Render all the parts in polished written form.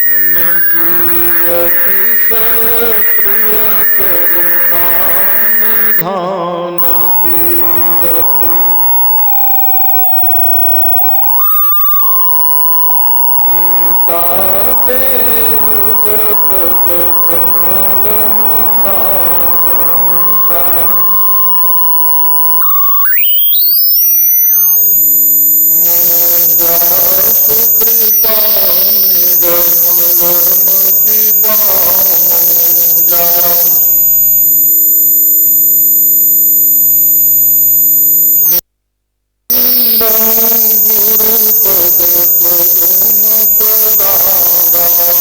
उनकी अतिशय प्रिय करुणा निधान की अति गीता के युगपद कमल मनांका सुकृपा निर्मलमति पामुजा गुरुपद पदुम पराराम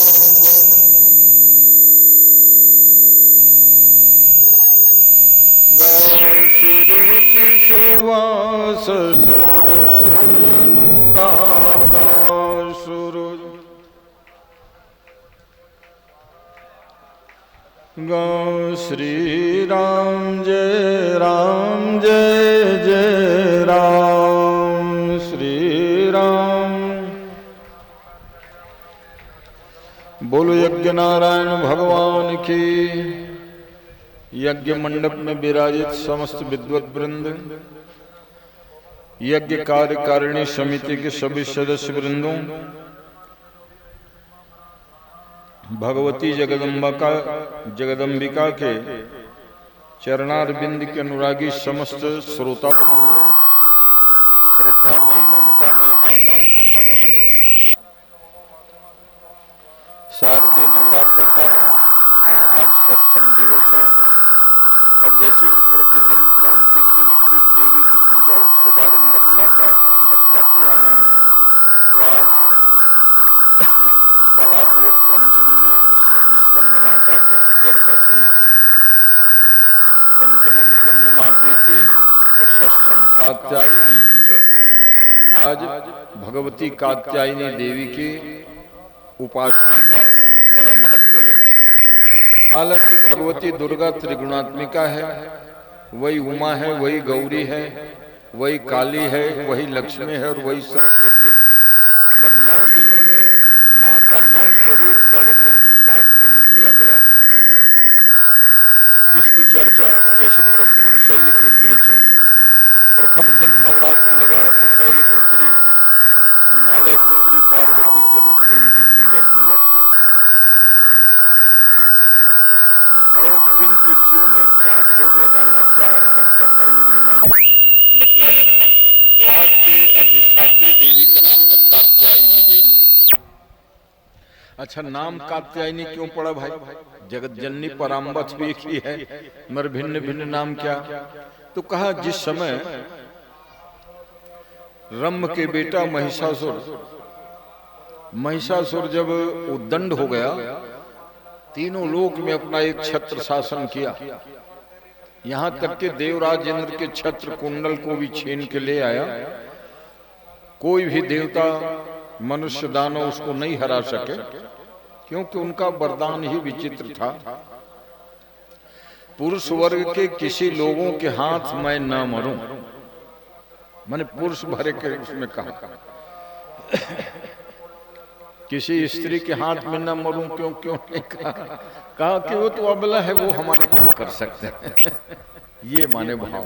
सुरुचि सुवास सुरसनुरागा सुरु गा श्री राम जय जय राम श्री राम। बोलो यज्ञ नारायण भगवान की। यज्ञ मंडप में विराजित समस्त विद्वत वृंद, यज्ञ कार्यकारिणी समिति के सभी सदस्य वृंदों, भगवती जगदम्बिका के चरणारविंद के अनुरागी समस्त श्रोता बंधुओं, श्रद्धामयी ममतामयी माताओं तथा बहनों, शारदीय नवरात्र का आज षष्ठम दिवस है और जैसे कि प्रतिदिन कौन तिथि में किस देवी की पूजा उसके बारे में बतलाते आए हैं, तो आज कल आप लोग पंचमी में स्कंद माता की चर्चा सुनी थी। पंचमम स्कंद माता की और षष्ठम कात्यायनी की। आज भगवती कात्यायनी देवी की उपासना का बड़ा महत्व है। हालांकि भगवती दुर्गा त्रिगुणात्मिका है, वही उमा है, वही गौरी है, वही काली है, वही लक्ष्मी है और वही सरस्वती है। मगर 9 दिनों में माँ का 9 स्वरूप का वर्णन शास्त्रों में किया गया है, जिसकी चर्चा जैसे प्रथम शैलपुत्री चर्चा। प्रथम दिन नवरात्र लगा तो शैलपुत्री हिमालय पुत्री पार्वती के रूप में उनकी पूजा की जाती है और किन तिथियों में क्या भोग लगाना, क्या अर्पण करना, ये भी मैंने बतलाया था। तो आज के अधिष्ठात्री देवी का नाम है कात्यायनी देवी। अच्छा, नाम कात्यायनी क्यों पड़ा भाई? जगत जननी पराम्बत भी एक ही है, मगर भिन्न भिन्न नाम क्या? तो कहा जिस समय रम्भ के बेटा महिषासुर जब उद्दंड हो गया, तीनों लोक में अपना एक छत्र शासन किया, यहां तक कि देवराज इंद्र के छत्र कुंडल को भी छीन के ले आया। कोई भी देवता मनुष्य दानव उसको नहीं हरा सके, क्योंकि उनका वरदान ही विचित्र था। पुरुष वर्ग के किसी लोगों के हाथ मैं न मरूं, मैंने पुरुष भरे के उसमें कहा किसी स्त्री के हाथ में न मरूं, क्यों नहीं कहा कि वो तो अबला है, वो हमारे क्या कर सकते हैं। ये माने भाव।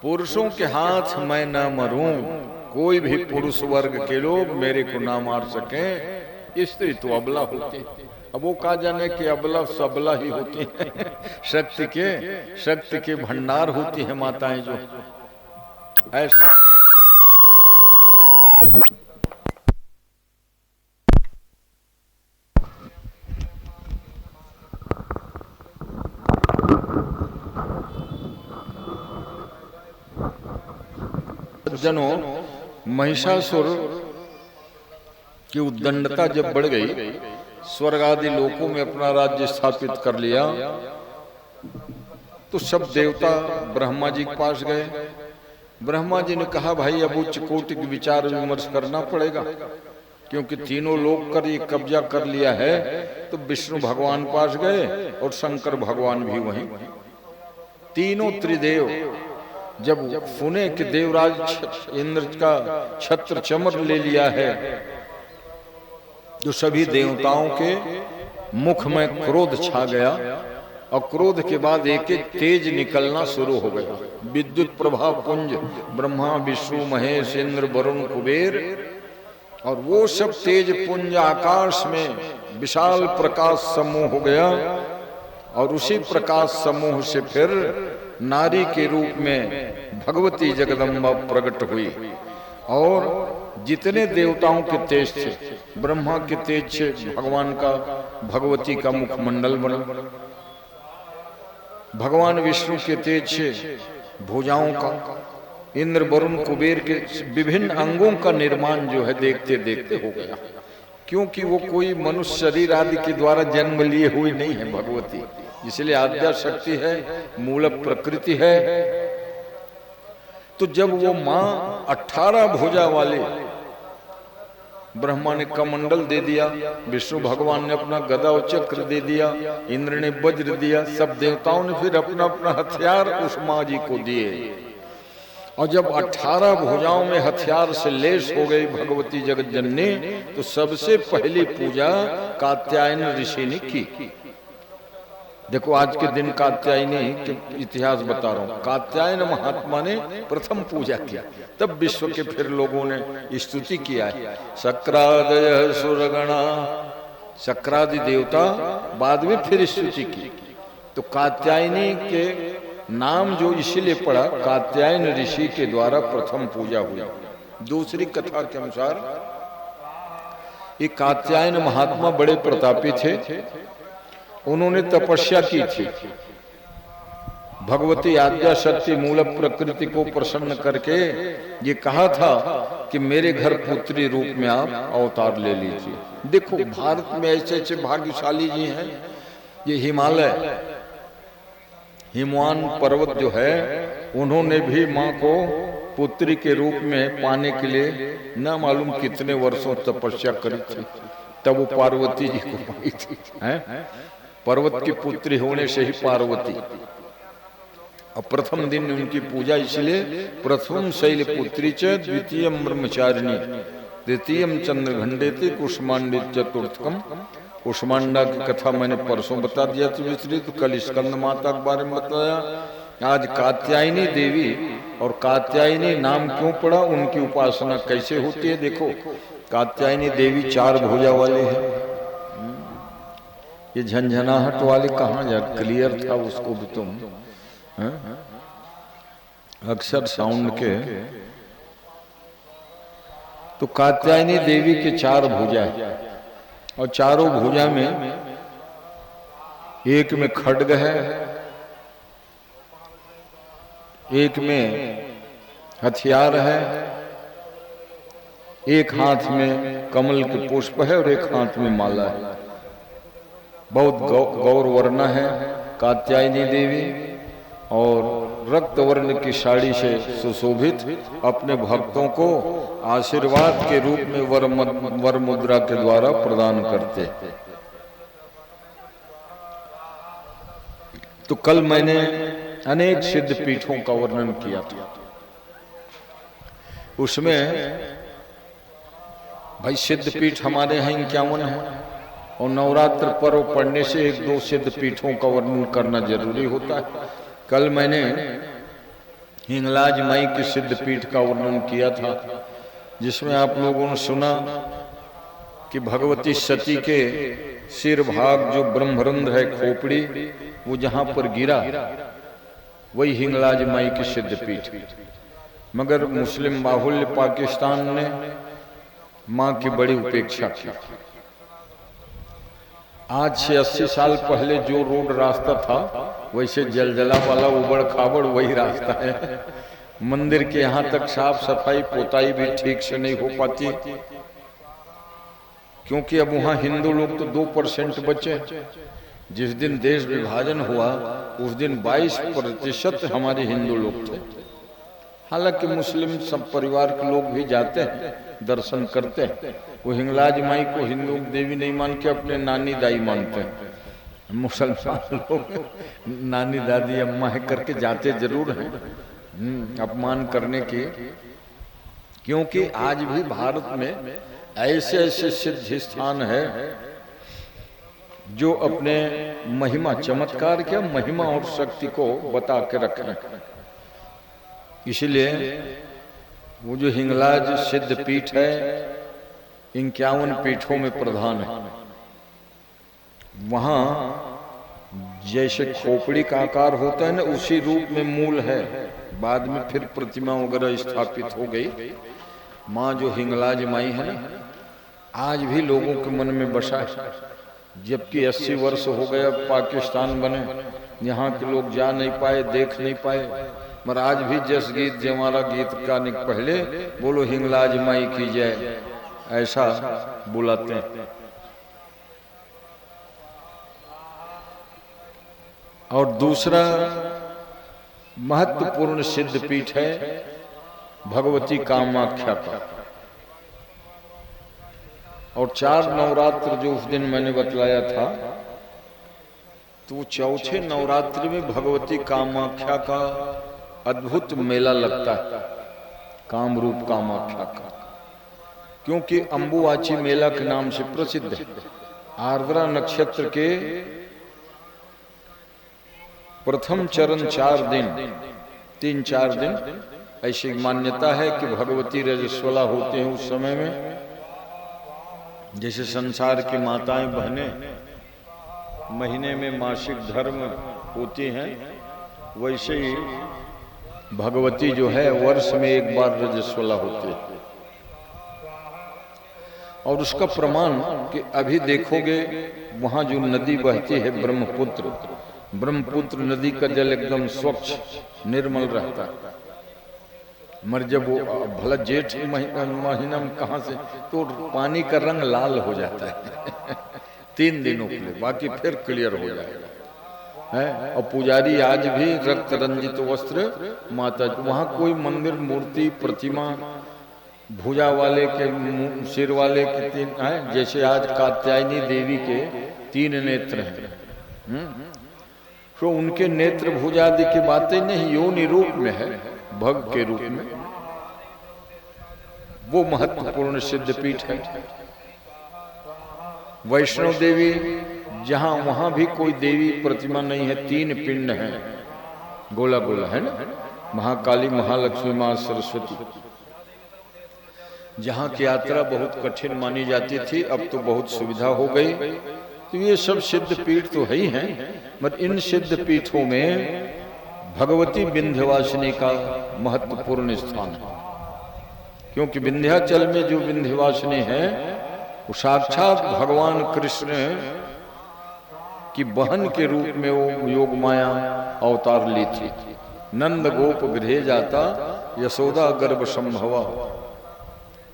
पुरुषों के हाथ मैं न मरूं, कोई भी पुरुष वर्ग के लोग मेरे को ना मार सके। स्त्री तो अबला होती, अब वो कहा जाने कि अबला सबला ही होती है। शक्ति के भंडार होती है माताएं जो ऐसा। जनों, महिषासुर की उद्दंडता जब बढ़ गई, स्वर्ग आदि लोकों में अपना राज्य स्थापित कर लिया, तो सब देवता ब्रह्मा जी के पास गए। ब्रह्मा जी ने कहा भाई अब उच्च कोटि की विचार विमर्श करना पड़ेगा, क्योंकि तीनों लोग कर ये कब्जा कर लिया है। तो विष्णु भगवान पास गए और शंकर भगवान भी वहीं। तीनों त्रिदेव जब सुने कि देवराज इंद्र का छत्र चमर ले लिया है, तो सभी देवताओं के मुख में क्रोध छा गया और क्रोध के बाद एक एक तेज निकलना शुरू हो गया। विद्युत प्रभा पुंज ब्रह्मा विष्णु महेश इंद्र वरुण कुबेर, और वो सब तेज पुंज आकाश में विशाल प्रकाश समूह हो गया। और उसी प्रकाश समूह से फिर नारी के रूप में भगवती जगदम्बा प्रकट हुई। और जितने देवताओं के तेज थे, ब्रह्मा के तेज से भगवान का भगवती का मुखमंडल बना, भगवान विष्णु के तेज से भुजाओं का, इंद्र वरुण कुबेर के विभिन्न अंगों का निर्माण जो है देखते देखते हो गया। क्योंकि वो कोई मनुष्य शरीर आदि के द्वारा जन्म लिए हुई नहीं है भगवती, इसलिए आद्या शक्ति है, मूल प्रकृति है। तो जब वो माँ 18 भुजा वाले, ब्रह्मा ने कमंडल दे दिया, विष्णु भगवान ने अपना गदा और चक्र दे दिया, इंद्र ने वज्र दिया, सब देवताओं ने फिर अपना अपना हथियार उस माँ जी को दिए। और जब 18 भुजाओं में हथियार से लेस हो गई भगवती जगत जननी, तो सबसे पहली पूजा कात्यायन ऋषि ने की। देखो आज के दिन कात्यायनी के इतिहास बता रहा हूँ। कात्यायन महात्मा ने प्रथम पूजा किया, तब विश्व के फिर लोगों ने स्तुति किया है। शक्रादय सुरगणा, शक्रादि देवता बाद में फिर स्तुति की। तो कात्यायनी के नाम जो इसीलिए पड़ा, कात्यायन ऋषि के द्वारा प्रथम पूजा हुई। दूसरी कथा के अनुसार ये कात्यायन महात्मा बड़े प्रतापी थे, उन्होंने तपस्या की थी। भगवती आद्या शक्ति मूल प्रकृति को प्रसन्न करके ये कहा था कि मेरे घर पुत्री रूप में आप अवतार ले लीजिए। देखो भारत में ऐसे ऐसे भाग्यशाली जी हैं। ये हिमालय, हिमवान पर्वत जो है, उन्होंने भी माँ को पुत्री के रूप में पाने के लिए न मालूम कितने वर्षों तपस्या करी थी, तब वो पार्वती जी को पाई थी। पर्वत की पुत्री होने से ही पार्वती। और प्रथम दिन उनकी पूजा इसलिए, प्रथम शैल पुत्री च द्वितीय ब्रह्मचारिणी तृतीय चंद्रघंडेति कुष्मांडी चतुर्थकम। कुष्मांडा की कथा मैंने परसों बता दिया थी विस्तृत, कल स्कंद माता के बारे में बताया। आज कात्यायनी देवी, और कात्यायनी नाम क्यों पड़ा, उनकी उपासना कैसे होती है। देखो कात्यायनी देवी 4 भुजा वाले हैं। ये झंझनाहट वाले कहाँ जा, क्लियर था उसको भी तुम अक्सर साउंड के। तो कात्यायनी देवी के 4 भुजा है, और चारों भुजा में एक में खड्ग है, एक में हथियार है, एक हाथ में कमल के पुष्प है और एक हाथ में माला है। बहुत गौर वर्ण है कात्यायनी देवी, और रक्त वर्ण की साड़ी से सुशोभित अपने भक्तों को आशीर्वाद के रूप में वर मुद्रा के द्वारा प्रदान करते। तो कल मैंने अनेक सिद्ध पीठों का वर्णन किया था। उसमें भाई सिद्ध पीठ हमारे यहाँ 51 है, और नवरात्र पर्व पढ़ने से 1-2 सिद्ध पीठों का वर्णन करना जरूरी होता है। कल मैंने हिंगलाज माई की सिद्ध पीठ का वर्णन किया था, जिसमें आप लोगों ने सुना कि भगवती सती के सिर भाग जो ब्रह्मरंध्र है, खोपड़ी, वो जहां पर गिरा वही हिंगलाज माई की सिद्ध पीठ। मगर मुस्लिम बाहुल्य पाकिस्तान ने मां की बड़ी उपेक्षा की। आज से 80 साल पहले जो रोड रास्ता था, वैसे जलजला वाला उबड़ खाबड़ वही रास्ता है। मंदिर के यहाँ तक साफ सफाई पोताई भी ठीक से नहीं हो पाती, क्योंकि अब वहाँ हिंदू लोग तो 2% बचे। जिस दिन देश विभाजन हुआ उस दिन 22% हमारे हिंदू लोग थे। हालांकि मुस्लिम सब परिवार के लोग भी जाते हैं, दर्शन करते हैं। वो हिंगलाज माई को हिंदू देवी नहीं मान के अपने नानी दाई मानते हैं। मुसलमान लोग नानी दादी अम्मा है करके जाते जरूर हैं, अपमान करने के। क्योंकि आज भी भारत में ऐसे ऐसे सिद्ध स्थान है जो अपने महिमा, चमत्कार क्या, महिमा और शक्ति को बता के रखें। इसलिए वो जो हिंगलाज सिद्ध पीठ है 51 पीठों में प्रधान है। वहां जैसे खोपड़ी का आकार होता है ना, उसी रूप में मूल है। बाद में फिर प्रतिमा वगैरह स्थापित हो गई। माँ जो हिंगलाज माई है ना, आज भी लोगों के मन में बसा है। जबकि 80 वर्ष हो गया पाकिस्तान बने, यहाँ के लोग जा नहीं पाए, देख नहीं पाए, मगर आज भी जस गीत जमारा गीत गाने पहले बोलो हिंगलाज माई की जय, ऐसा बुलाते हैं। और दूसरा महत्वपूर्ण सिद्ध पीठ है भगवती कामाख्या का। और 4 नवरात्र जो उस दिन मैंने बतलाया था, तो चौथे नवरात्रि में भगवती कामाख्या का अद्भुत मेला लगता है, कामरूप कामाख्या का। क्योंकि अंबुवाची मेला के नाम से प्रसिद्ध है। आर्द्रा नक्षत्र के प्रथम चरण 4 दिन, 3-4 दिन ऐसी मान्यता है कि भगवती रजस्वला होते हैं उस समय में। जैसे संसार की माताएं बहनें महीने में मासिक धर्म होती हैं, वैसे ही भगवती जो है वर्ष में एक बार रजस्वला होती है। और उसका प्रमाण कि अभी देखोगे वहां जो नदी बहती है ब्रह्मपुत्र, ब्रह्मपुत्र नदी का जल एकदम स्वच्छ निर्मल रहता है। मर जब वो भला जेठ महीना में कहाँ से, तो पानी का रंग लाल हो जाता है 3 दिनों के लिए, बाकी फिर क्लियर हो जाएगा है। और पुजारी आज भी रक्त रंजित वस्त्र माता, वहाँ कोई मंदिर मूर्ति प्रतिमा भुजा वाले के सिर वाले के 3 है। जैसे आज कात्यायनी देवी के 3 नेत्र हैं, तो उनके नेत्र भुजादि की बातें नहीं, योनि रूप में है, भग के रूप में। वो महत्वपूर्ण सिद्ध पीठ है। वैष्णव देवी जहां, वहां भी कोई देवी प्रतिमा नहीं है, 3 पिंड हैं, गोला गोला है ना, महाकाली, महालक्ष्मी, मां सरस्वती। जहां की यात्रा बहुत कठिन मानी जाती थी, अब तो बहुत सुविधा हो गई। तो ये सब सिद्ध पीठ तो है ही हैं, मगर इन सिद्ध पीठों में भगवती विंध्यवासिनी का महत्वपूर्ण स्थान है। क्योंकि विंध्याचल में जो विंध्यवासिनी है वो साक्षात भगवान कृष्ण की बहन के रूप में वो योग माया अवतार ली थी। नंद गोप गृह जाता यशोदा गर्भ संभवा।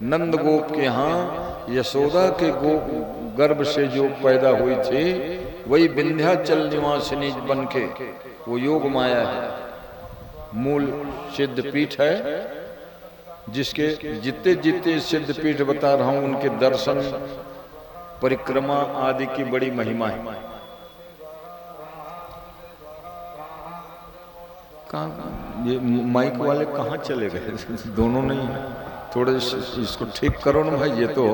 नंद गोप के यहाँ यशोदा के गर्भ से जो पैदा हुई थी, वही विंध्याचल निवासिनी बन के वो योग माया है, मूल सिद्ध पीठ है। जिसके जितने जितने सिद्ध पीठ बता रहा हूं, उनके दर्शन, परिक्रमा आदि की बड़ी महिमा है। कहाँ ये माइक वाले कहाँ चले गए? दोनों नहीं, थोड़े इसको ठीक करो ना भाई। ये तो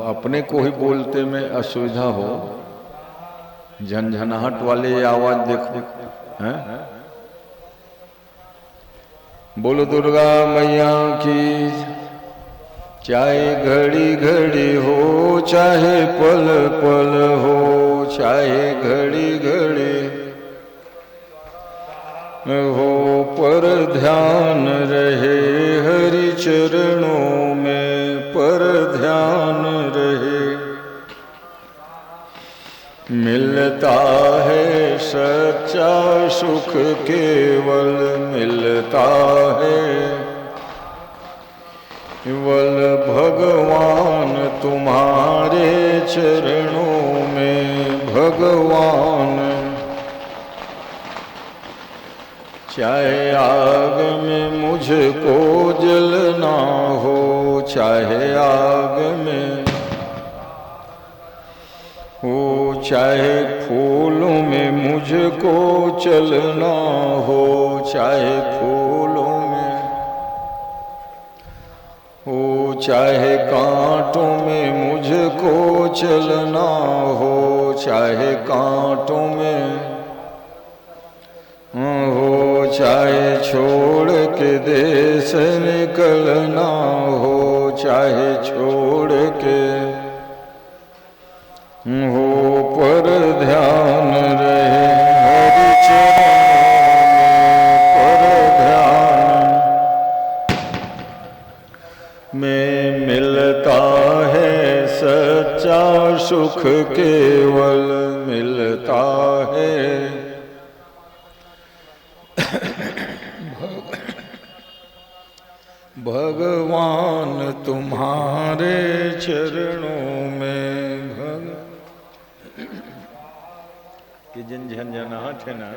अपने को ही बोलते में असुविधा हो, झनझनाहट वाले आवाज देखो हैं। बोलो दुर्गा मैया की। चाहे घड़ी घड़ी हो, चाहे पल पल हो, चाहे घड़ी घड़ी हो, पर ध्यान रहे हरि चरणों में, पर ध्यान रहे। मिलता है सच्चा सुख केवल, मिलता है केवल भगवान तुम्हारे चरणों में। भगवान चाहे आग में मुझको जलना हो, चाहे आग में हो चाहे फूलों में मुझको चलना हो, चाहे फूलों में हो, चाहे कांटों में मुझको चलना हो, चाहे कांटों में हो, चाहे छोड़ के देश निकलना हो, चाहे छोड़ के हो, पर ध्यान रहे हरि चरणों में, पर ध्यान में मिलता है सच्चा सुख, केवल मिलता है भगवान तुम्हारे चरणों में। कि जिन झंझनाहट है ना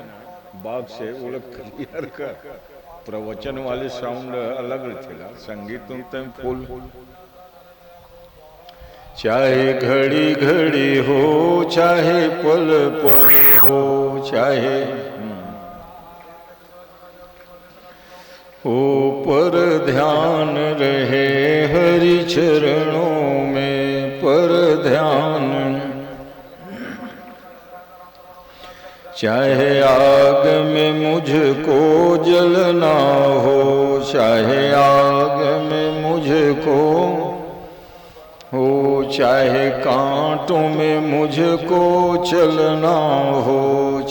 बाग से उलग क्लियर का प्रवचन वाले साउंड अलग थे, संगीत तुम फुल। चाहे घड़ी घड़ी हो, चाहे पल पल हो, चाहे हो, पर ध्यान रहे हरि चरणों में, पर ध्यान। चाहे आग में मुझको जलना हो, चाहे आग में मुझको हो, चाहे कांटों में मुझको चलना हो,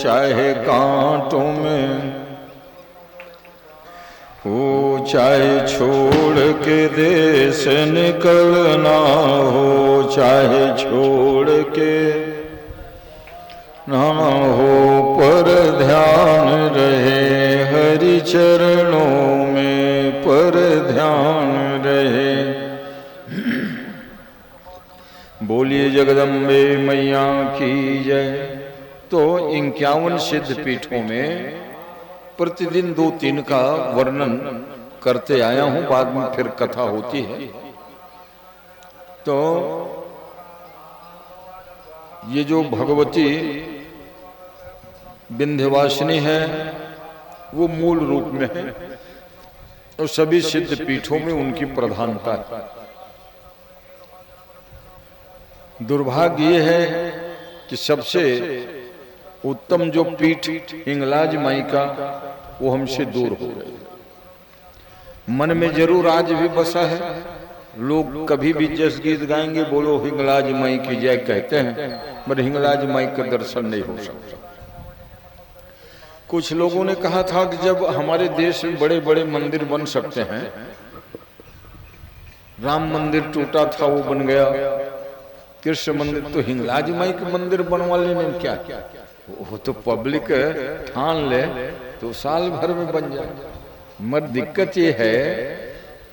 चाहे कांटों में हो, चाहे छोड़ के देश निकलना हो, चाहे छोड़ के ना हो, पर ध्यान रहे हरि चरणों में, पर ध्यान रहे। बोलिए जगदम्बे मैया की जय। तो 51 सिद्ध पीठों में प्रतिदिन 2-3 का वर्णन करते आया हूं, बाद में फिर कथा होती है। तो ये जो भगवती विंध्यवासिनी है वो मूल रूप में है और सभी सिद्ध पीठों में उनकी प्रधानता है। दुर्भाग्य ये है कि सबसे उत्तम जो पीठ हिंगलाज माई का वो हमसे दूर हो गए। मन में जरूर आज भी बसा है, लोग कभी भी जस गीत गाएंगे बोलो हिंगलाज माई की जय कहते हैं, पर हिंगलाज माई का दर्शन नहीं हो सकता। कुछ लोगों ने कहा था कि जब हमारे देश में बड़े बड़े मंदिर बन सकते हैं, राम मंदिर टूटा था वो बन गया, कृष्ण मंदिर, तो हिंगलाज माई के मंदिर बनवा लेने में क्या, वो तो पब्लिक ठान ले तो साल भर में बन जाए। मगर दिक्कत ये है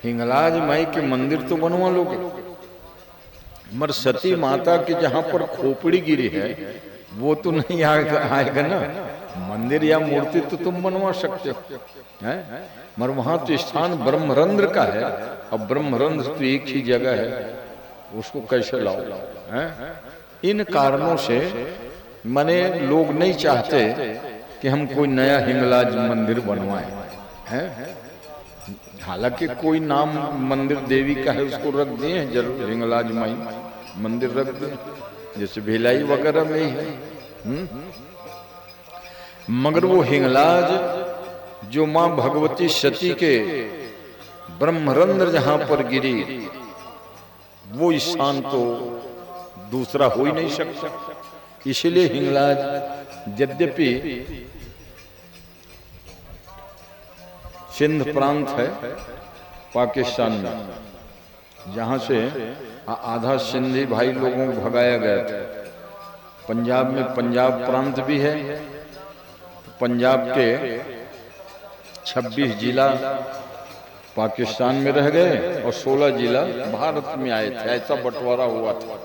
हिंगलाज माई के मंदिर तो बनवा लोगे, मगर सती माता की जहां पर खोपड़ी गिरी है वो तो नहीं आएगा ना। मंदिर या मूर्ति तो तुम बनवा सकते हो हैं, मगर वहां तो स्थान ब्रह्मरंध्र का है, अब ब्रह्मरंध्र तो एक ही जगह है, उसको कैसे लाओ हैं? इन कारणों से माने लोग नहीं चाहते कि हम कोई नया हिंगलाज मंदिर बनवाएं हैं। हालांकि कोई नाम मंदिर देवी का है उसको रख दिए हैं, जरूर हिंगलाज माई मंदिर रख दिए, जैसे भिलाई वगैरह में ही है। मगर वो हिंगलाज जो मां भगवती सती के ब्रह्मरंध्र जहां पर गिरी, वो स्थान तो दूसरा हो ही नहीं सकता। इसलिए हिंगलाज यद्यपि सिंध प्रांत है पाकिस्तान में, जहां से आधा सिंधी भाई लोगों को भगाया गया था। पंजाब में पंजाब प्रांत भी है, पंजाब के 26 जिला पाकिस्तान में रह गए और 16 जिला भारत में आए थे, ऐसा बंटवारा हुआ था।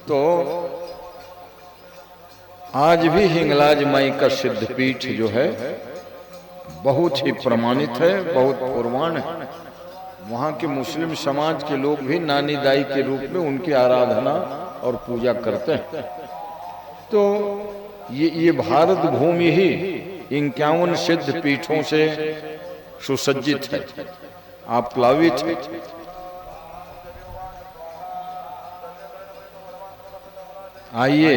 तो आज भी हिंगलाज माई का सिद्धपीठ जो है बहुत ही प्रमाणित है, बहुत पुरवान है। वहाँ के मुस्लिम समाज के लोग भी नानी दाई के रूप में उनकी आराधना और पूजा करते हैं। तो ये भारत भूमि ही 51 सिद्ध पीठों से सुसज्जित है, आप्लावित है। आइए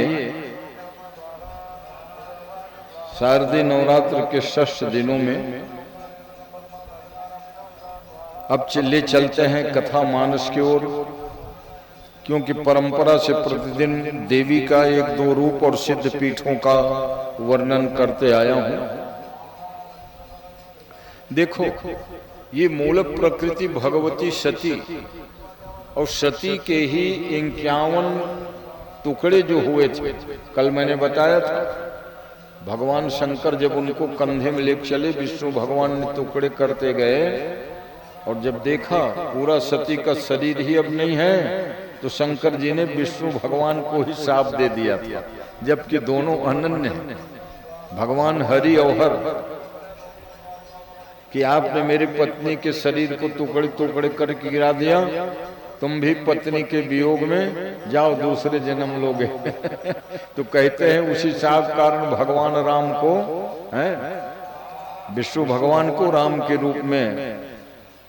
शारदीय नवरात्र के 6 दिनों में अब चलते हैं कथा मानस की ओर, क्योंकि परंपरा से प्रतिदिन देवी का 1-2 रूप और सिद्ध पीठों का वर्णन करते आया हूं। देखो, ये मूल प्रकृति भगवती सती और सती के ही 51 टुकड़े जो हुए थे, कल मैंने बताया था। भगवान शंकर जब उनको कंधे में लेकर चले, विष्णु भगवान ने टुकड़े करते गए और जब देखा पूरा सती का शरीर ही अब नहीं है, तो शंकर जी ने विष्णु भगवान को ही शाप दे दिया था, जबकि दोनों अनन्य हैं, भगवान हरि और हर, कि आपने मेरी पत्नी के शरीर को टुकड़े टुकड़े करके गिरा दिया, तुम भी पत्नी के वियोग में जाओ दूसरे जन्म लोगे। तो कहते हैं उसी शाप कारण भगवान राम को, विष्णु भगवान को राम के रूप में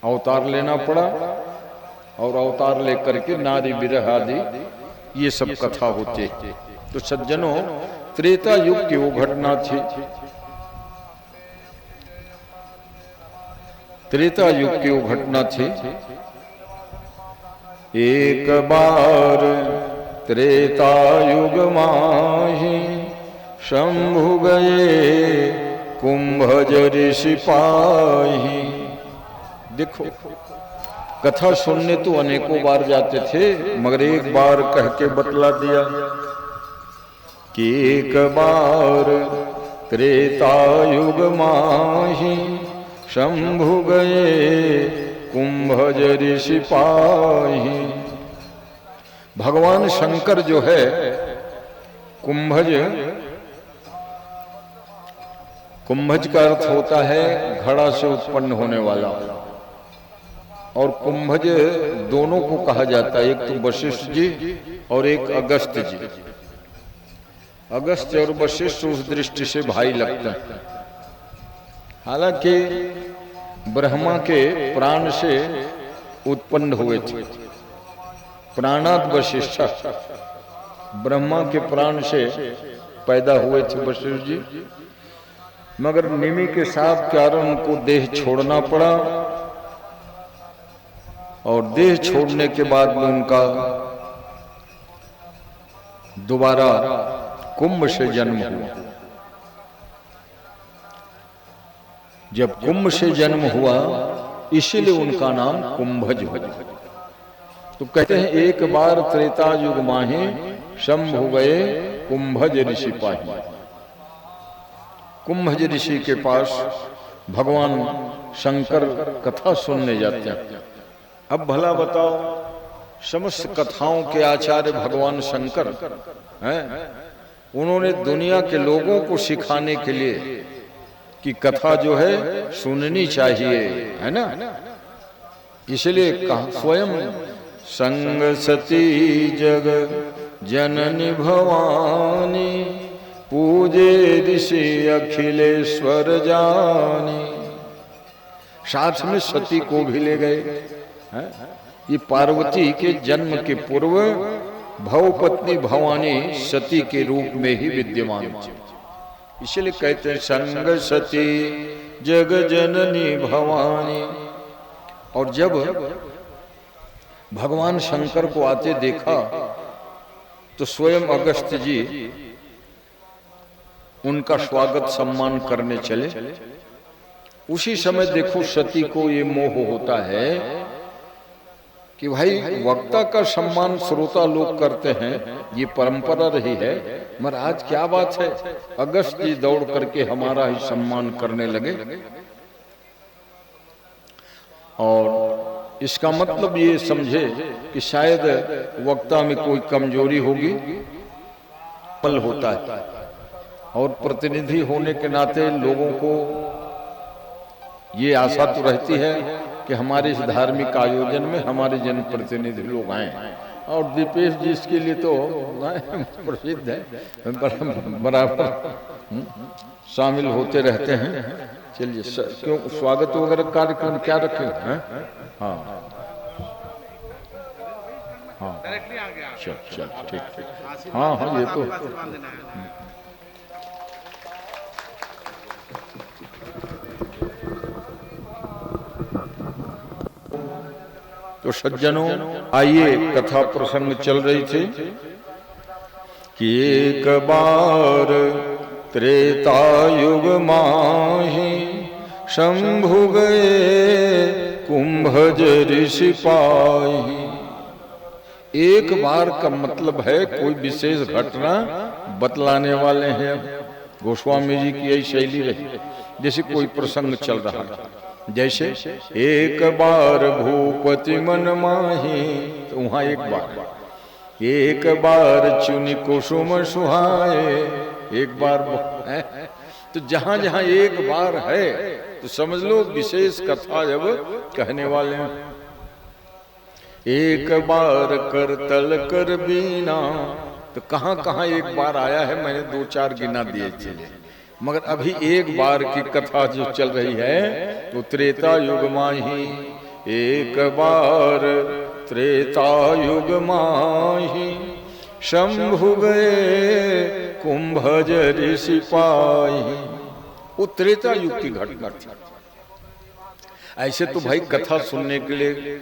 अवतार लेना पड़ा, और अवतार लेकर के नारी विरह आदि ये सब कथा होती है। तो सज्जनों, त्रेता युग की वो घटना थी। त्रेता युग की वो घटना थी। एक बार त्रेता युग माही शंभु गए कुंभज ऋषि पाही। देखो, कथा सुनने तो अनेकों बार जाते थे, मगर एक बार कह के बतला दिया कि एक बार त्रेता युग माही शंभु गए कुंभज ऋषि पाही। भगवान शंकर जो है, कुंभज का अर्थ होता है घड़ा से उत्पन्न होने वाला, और कुंभज दोनों को कहा जाता है, एक तो वशिष्ठ जी और एक अगस्त जी। अगस्त और वशिष्ठ उस दृष्टि से भाई लगते हैं। हालांकि ब्रह्मा के प्राण से उत्पन्न हुए थे, प्राणात वशिष्ठ, ब्रह्मा के प्राण से पैदा हुए थे वशिष्ठ जी, मगर निमि के साथ कारण उनको देह छोड़ना पड़ा, और देह छोड़ने के बाद में उनका दोबारा कुंभ से जन्म हुआ। जब कुंभ से जन्म हुआ, इसीलिए उनका नाम कुंभज हुआ। तो कहते हैं एक बार त्रेता युग माहे शंभु गए कुंभज ऋषि पाही। कुंभज ऋषि के पास भगवान शंकर कथा सुनने जाते हैं। अब भला बताओ, समस्त कथाओं के आचार्य भगवान शंकर हैं, उन्होंने दुनिया के लोगों को सिखाने के लिए कि कथा जो है सुननी चाहिए, है ना, इसलिए कहा स्वयं संग सती जग जननी भवानी पूजे ऋषि अखिलेश्वर जानी। साथ में सती को भी ले गए। ये पार्वती के जन्म के पूर्व भवपत्नी भवानी सती के रूप में ही विद्यमान थी, इसलिए कहते हैं संग सती जग जननी भवानी। और जब भगवान शंकर को आते देखा तो स्वयं अगस्त जी उनका स्वागत सम्मान करने चले। उसी समय देखो सती को ये मोह होता है कि भाई वक्ता का सम्मान श्रोता लोग करते हैं, ये परंपरा रही है, मगर आज क्या बात है अगस्त जी दौड़ करके हमारा ही सम्मान करने लगे। और इसका मतलब ये समझे कि शायद वक्ता में कोई कमजोरी होगी, पल होता है, और प्रतिनिधि होने के नाते लोगों को ये आशा तो रहती है कि हमारे इस धार्मिक आयोजन में हमारे जनप्रतिनिधि लोग आए, और दीपेश जी इसके लिए तो प्रसिद्ध है, बराबर शामिल होते रहते हैं। चलिए क्यों स्वागत वगैरह कार्यक्रम क्या रखे हैं? हाँ हाँ चल चल ठीक। हाँ हाँ ये तो तो सज्जनों आइए, कथा प्रसंग चल रही थी कि एक बार त्रेता युग माही शंभु गए कुंभज ऋषि पाही। एक बार का मतलब है कोई विशेष घटना बतलाने वाले हैं। गोस्वामी जी की यही शैली रही, जैसे कोई प्रसंग चल रहा है, जैसे एक बार भूपति मन माही, तो वहां एक बार चुनी कुसुम सुहाए, एक बार है। तो जहां जहां एक बार है तो समझ लो विशेष कथा जब कहने वाले हैं। एक बार कर तल कर बीना, तो कहां कहां एक बार आया है, मैंने 2-4 गिना दिए चले, मगर अभी एक बार की कथा जो चल रही है तो त्रेता युग माही, एक बार त्रेता युग माही शंभु गए कुंभज ऋषि पाही। वो त्रेता युग की घटना थी। ऐसे तो भाई कथा सुनने के लिए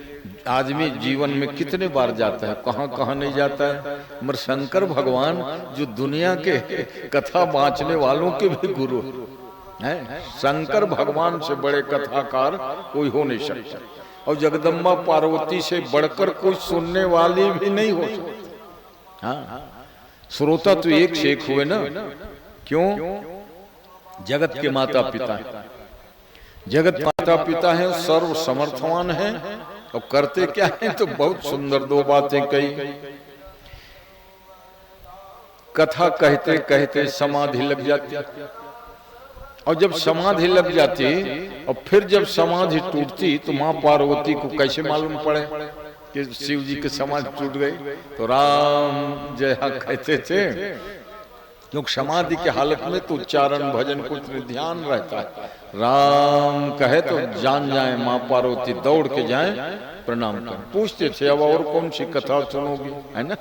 आदमी जीवन में कितने बार जाता है, कहां कहां नहीं जाता है। मगर शंकर भगवान जो दुनिया के कथा बांचने वालों के भी गुरु हैं, शंकर भगवान से बड़े कथाकार कोई हो नहीं सकता, और जगदम्बा पार्वती से बढ़कर कोई सुनने वाली भी नहीं हो सकती। हाँ, श्रोता तो एक से एक हुए ना, क्यों? जगत के माता पिता है, जगत माता पिता है, सर्व समर्थवान है, और करते क्या है तो बहुत सुंदर 2 बातें कही। कथा कहते कहते समाधि लग जाती, और जब समाधि लग जाती और फिर जब समाधि टूटती तो माँ पार्वती को कैसे मालूम पड़े कि शिव जी की समाधि टूट गई? तो राम जय कहते थे, क्योंकि समाधि के हालत में तो उच्चारण भजन कुछ ध्यान रहता है। राम कहे तो जान जाए, माँ पार्वती दौड़ के जाए, प्रणाम कर पूछते थे अब और कौन सी कथा सुनोगी, है ना?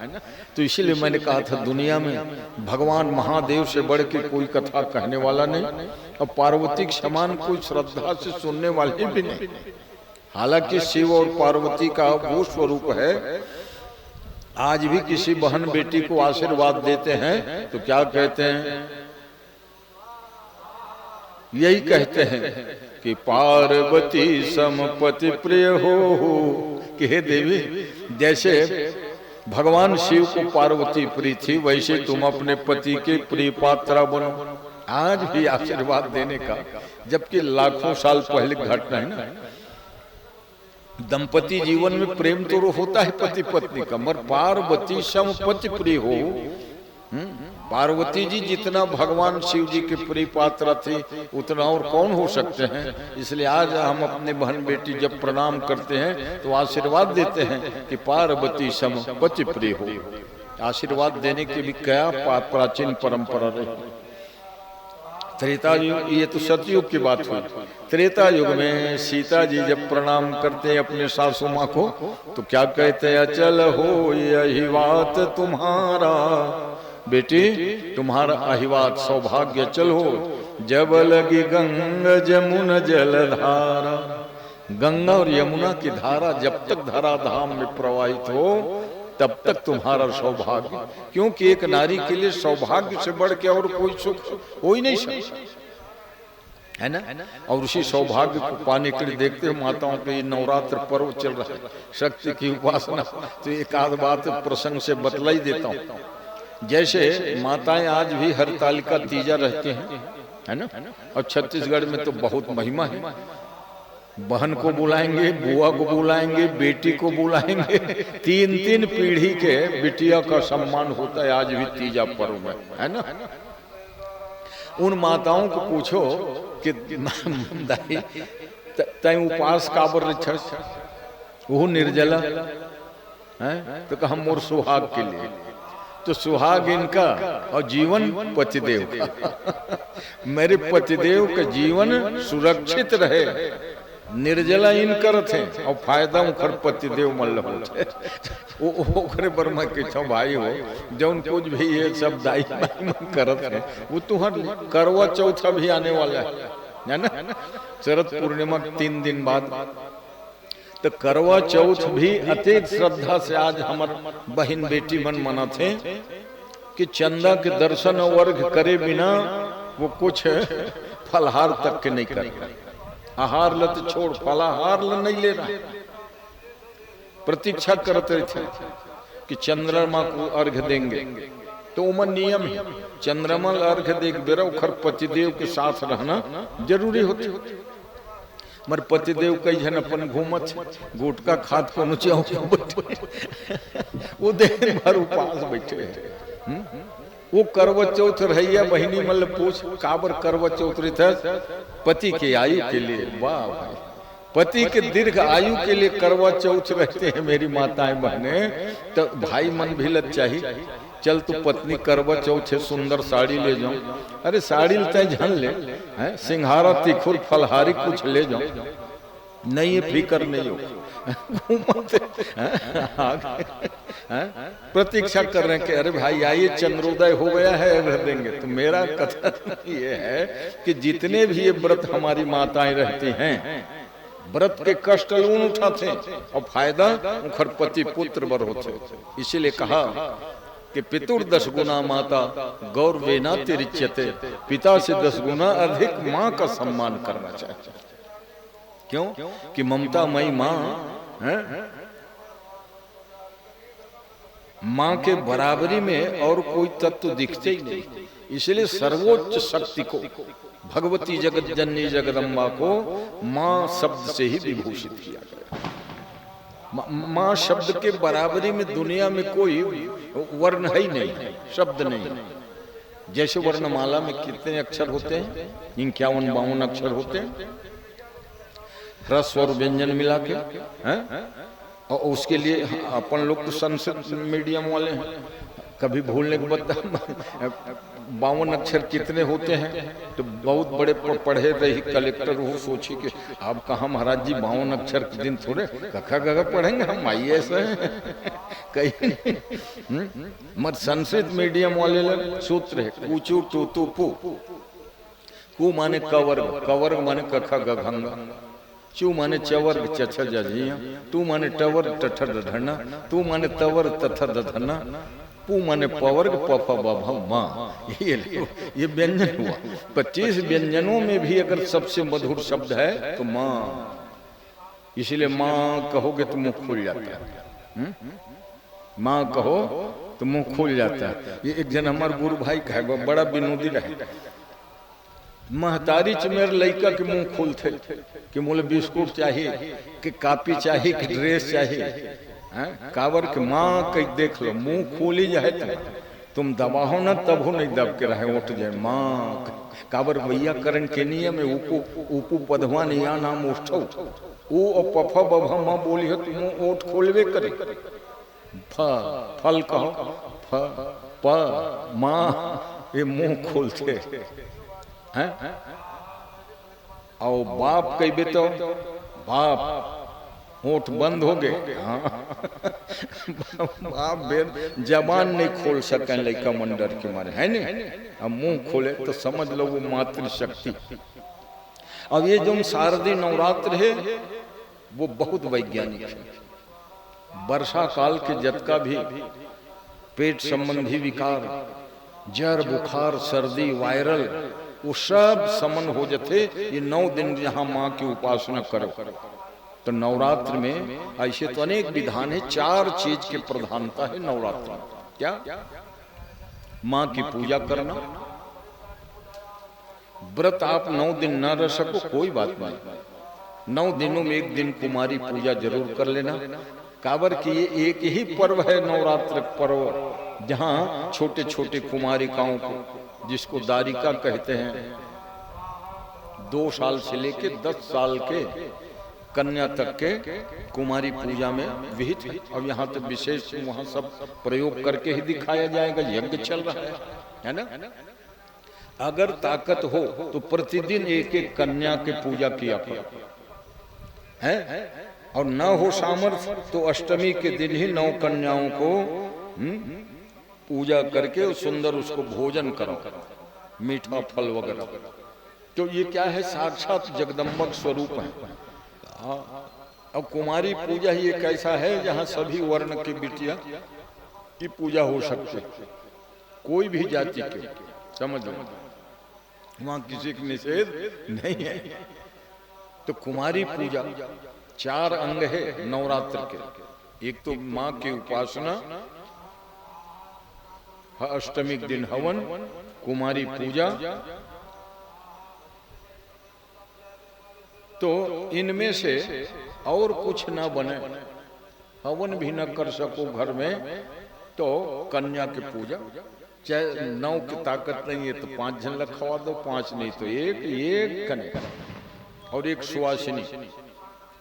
तो इसीलिए मैंने कहा था दुनिया में भगवान महादेव से बढ़ के कोई कथा कहने वाला नहीं, और पार्वती के समान कोई श्रद्धा से सुनने वाले भी नहीं। हालांकि शिव और पार्वती का वो स्वरूप है, आज भी किसी बहन बेटी को आशीर्वाद देते हैं तो क्या कहते हैं? यही कहते हैं कि पार्वती समपति प्रिय हो, कि हे देवी, जैसे भगवान शिव को पार्वती प्रिय थी वैसे तुम अपने पति के प्रिय पात्रा बनो। आज भी आशीर्वाद देने का, जबकि लाखों साल पहले घटना है ना। दंपति जीवन में प्रेम तो होता है पति पत्नी का, मगर पार्वती समपति प्रिय हो। पार्वती जी जितना भगवान शिव जी के प्रिय पात्र थे उतना और कौन हो सकते हैं। इसलिए आज हम अपने बहन बेटी जब प्रणाम करते हैं तो आशीर्वाद देते हैं कि पार्वती समपति प्रिय हो। आशीर्वाद देने की भी क्या प्राचीन परंपरा रही। त्रेता युग, ये तो सतयुग की बात हुई। त्रेता युग में सीता जी जब प्रणाम करते हैं अपने सासू माँ को तो क्या कहते हैं? अचल हो यही बात तुम्हारा, बेटी तुम्हारा अहिवात सौभाग्य चल हो। जब लगी गंगा जमुना जलधारा, गंगा और यमुना की धारा जब तक धराधाम में प्रवाहित हो तब तक तुम्हारा सौभाग्य, क्योंकि एक नारी के लिए सौभाग्य से बढ़ के और कोई सुख हो ही नहीं सकता, है ना। और उसी सौभाग्य को पाने के लिए देखते हो माताओं के ये नवरात्र पर्व चल रहा है, शक्ति की उपासना। तो एक आध बात प्रसंग से बतला ही देता हूँ। जैसे माताएं आज भी हरतालिका तीजा रहती हैं, है ना, और छत्तीसगढ़ में तो बहुत महिमा है। बहन को बुलाएंगे, बुआ को बुलाएंगे, बेटी को बुलाएंगे, 3-3 पीढ़ी के बिटिया का सम्मान होता है आज भी तीजा पर्व में, है ना। उन माताओं को पूछो कि तय उपास काबर वो निर्जला, हैं? तो कहा मोर सुहाग के लिए। तो सुहाग इनका और जीवन पतिदेव का। मेरे पतिदेव का जीवन सुरक्षित रहे, निर्जला इन करत है और फायदा उखर पतिदेव मल्ल होते। ओकरे पर मैं कहता भाई हो जौन कुछ भी ये सब दाई बाई करत है वो तुहर करवा चौथा भी आने वाला है ना। शरद पूर्णिमा 3 दिन बाद तो करवा चौथ भी अत्यंत श्रद्धा से आज हमार बहन बेटी मन मना थे कि चंदा के दर्शन और अर्घ करे बिना वो कुछ फलहार तक के नहीं कर। आहार ल तो छोड़, फलाहार ल नहीं लेना। प्रतीक्षा करते थे कि चंद्रमा को अर्घ देंगे, तो उमन नियम है चंद्रमा अर्घ देख बेरा उखर पतिदेव के साथ रहना जरूरी होते। मर पतिदेव कई जन अपन घूमत गुटका खात को नुचे वो दिन भर उपास बैठे। वो करवा चौथ रहिया बहिनी मल पूछ काबर करवा चौथ रही पति के आयु के लिए। वाह भाई, पति के दीर्घ आयु के लिए करवा चौथ रहते हैं मेरी माताएं बहने। तो भाई मन भी लग चाहिए, चल तू पत्नी करवा चौथ है सुंदर साड़ी ले जाऊं। अरे साड़ी तय झन ले, सिंघारा तिखुर फलहारी कुछ ले जाऊं, नहीं ये फिकर नहीं हो। प्रतीक्षा कर रहे हैं कि अरे भाई आइए चंद्रोदय हो गया है रह देंगे। तो मेरा कथन ये है कि जितने भी ये व्रत हमारी माताएं रहती हैं व्रत के कष्ट लून उठाते और फायदा उखर पति पुत्र बर होते। इसीलिए कहा कि पितुर 10 गुना माता गौरवेना तिरिच्यते, पिता से 10 गुना अधिक माँ का सम्मान करना चाहिए। क्यों कि ममता मई माँ है, माँ के बराबरी में और कोई तत्व दिखते ही नहीं। इसलिए सर्वोच्च शक्ति को भगवती जगत जननी जगदम्बा को माँ शब्द से ही विभूषित किया गया। माँ शब्द के बराबरी में दुनिया में कोई वर्ण है ही नहीं, शब्द नहीं। जैसे वर्णमाला में कितने अक्षर होते हैं, 51-52 अक्षर होते हैं, ह्रस्व और व्यंजन मिला के हैं? और उसके लिए अपन लोग तो संस्कृत मीडियम वाले हैं, कभी भूलने के बाद 52 अक्षर कितने होते हैं। तो बहुत बड़े पढ़े रही कलेक्टर वो सोची कि आप कहाँ महाराज जी 52 अक्षर के दिन थोड़े कखा गगा पढ़ेंगे हम, आइए ऐसा कहीं मत। संस्कृत मीडियम वाले लोग सूत्र है कूचू टू तू पू, कु माने कवर्ग, कवर्ग माने कखा गघंगा, चू माने चवर्ग चछ जजिया, तू माने टवर टठ ढना, तू माने तवर तथ दधना, पू माने पवर्ग पफ बभ माँ। ये व्यंजन हुआ। 25 व्यंजनों में भी अगर सबसे मधुर शब्द है तो माँ। इसीलिए माँ कहोगे तो मुंह खुल जाता है, माँ कहो तो मुंह खुल जाता है। ये एक जन हमारे गुरु भाई का है, बड़ा विनोदी रहे। महतारी च मेरे लड़का के मुंह खुलते कि मोले बिस्कुट चाहिए कि कापी चाहिए कि ड्रेस चाहिए। काबर के माँ कहीं देख लो मुंह खोली जाए तुम दबाहो ना तब हो नहीं दब के रहे उठ जाए माँ। काबर भैया करण के नियम में ऊपू पधवान या नाम उठो वो पफा बभा माँ बोली है तुम ओठ खोलवे करे। फल कहो प माँ ये मुंह खोलते हैं। और बाप कही तो बाप होठ बंद हो गए। बाप जबान नहीं खोल सके लड़का मंडर के मारे है नहीं। अब मुंह खोले तो समझ लो वो मातृशक्ति। अब ये जो शारदीय नवरात्र है वो बहुत वैज्ञानिक है। वर्षा काल के जतका भी पेट संबंधी विकार, जर बुखार सर्दी वायरल वो सब समन हो जाते। ये 9 दिन जहां माँ की उपासना करो तो नवरात्र में ऐसे तो अनेक विधान है। 4 चीज की प्रधानता है नवरात्र में। क्या? माँ की पूजा करना। व्रत आप 9 दिन न रह सको कोई बात नहीं, 9 दिनों में 1 दिन कुमारी पूजा जरूर कर लेना। काबर की ये एक ही पर्व है नवरात्र पर्व जहाँ छोटे छोटे कुमारिकाओं को, जिसको दारिका कहते हैं, 2 साल से लेके 10 साल के कन्या तक के कुमारी पूजा में विहित है। और यहाँ तो विशेष वहाँ सब प्रयोग करके ही दिखाया जाएगा, यज्ञ चल रहा है ना। अगर ताकत हो तो प्रतिदिन एक एक कन्या के पूजा किया करो, है। और न हो सामर्थ्य तो अष्टमी के दिन ही 9 कन्याओं को पूजा करके सुंदर उसको भोजन करो, मीठा फल वगैरह। तो ये क्या है, साक्षात जगदम्बक स्वरूप है। अब कुमारी पूजा ही एक ऐसा है जहाँ सभी वर्ण की बिटिया की पूजा हो सकती, कोई भी जाति के, समझ लो, वहां किसी की निषेध नहीं है। तो कुमारी पूजा 4 अंग है नवरात्र के। एक तो माँ की उपासना, अष्टमी के दिन हवन, कुमारी पूजा। तो इनमें से और कुछ ना बने, हवन भी न कर सको घर में, तो कन्या की पूजा। चाहे 9 की ताकत नहीं है तो 5 जन रखवा दो, 5 नहीं तो एक कन्या और एक सुवासिनी।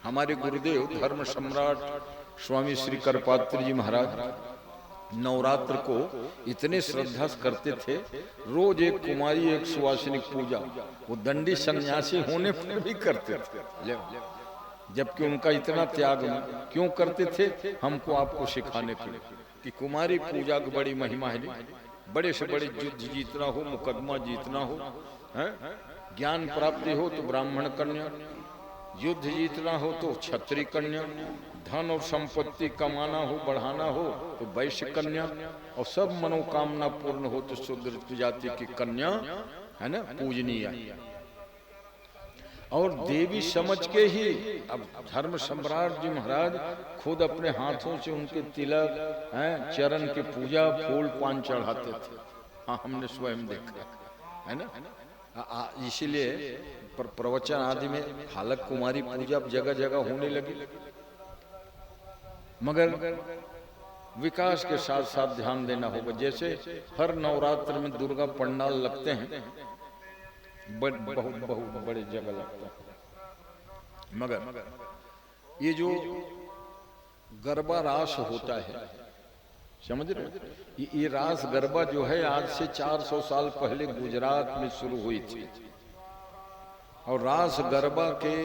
हमारे गुरुदेव धर्म सम्राट स्वामी श्री करपात्री जी महाराज नवरात्र को इतने श्रद्धा से करते थे, रोज एक कुमारी एक सुवासिनी पूजा। वो दंडी सन्यासी होने पर भी करते थे, जबकि उनका इतना त्याग क्यों करते थे, हमको आपको सिखाने के लिए कि कुमारी पूजा की बड़ी महिमा है। बड़े से बड़े युद्ध जीतना हो, मुकदमा जीतना हो, है? ज्ञान प्राप्ति हो तो ब्राह्मण कन्या, युद्ध जीतना हो तो क्षत्रिय कन्या, धन और संपत्ति कमाना हो, बढ़ाना हो तो वैश्य कन्या, और सब मनोकामना पूर्ण हो तो शूद्र जाति की कन्या, है ना, पूजनीय। और देवी समझ के ही अब धर्म सम्राट जी महाराज खुद अपने हाथों से उनके तिलक, चरण की पूजा, फूल पान चढ़ाते थे। हाँ, हमने स्वयं देखा है ना। इसीलिए प्रवचन आदि में हालक कुमारी पूजा जगह जगह होने लगी। मगर विकास के साथ साथ ध्यान देना होगा। जैसे हर नवरात्र में दुर्गा पंडाल लगते हैं, बहुत बड़े जगह लगता है, मगर ये जो गरबा रास होता है, समझ रहे, ये रास गरबा जो है आज से 400 साल पहले गुजरात में शुरू हुई थी। और रास गरबा के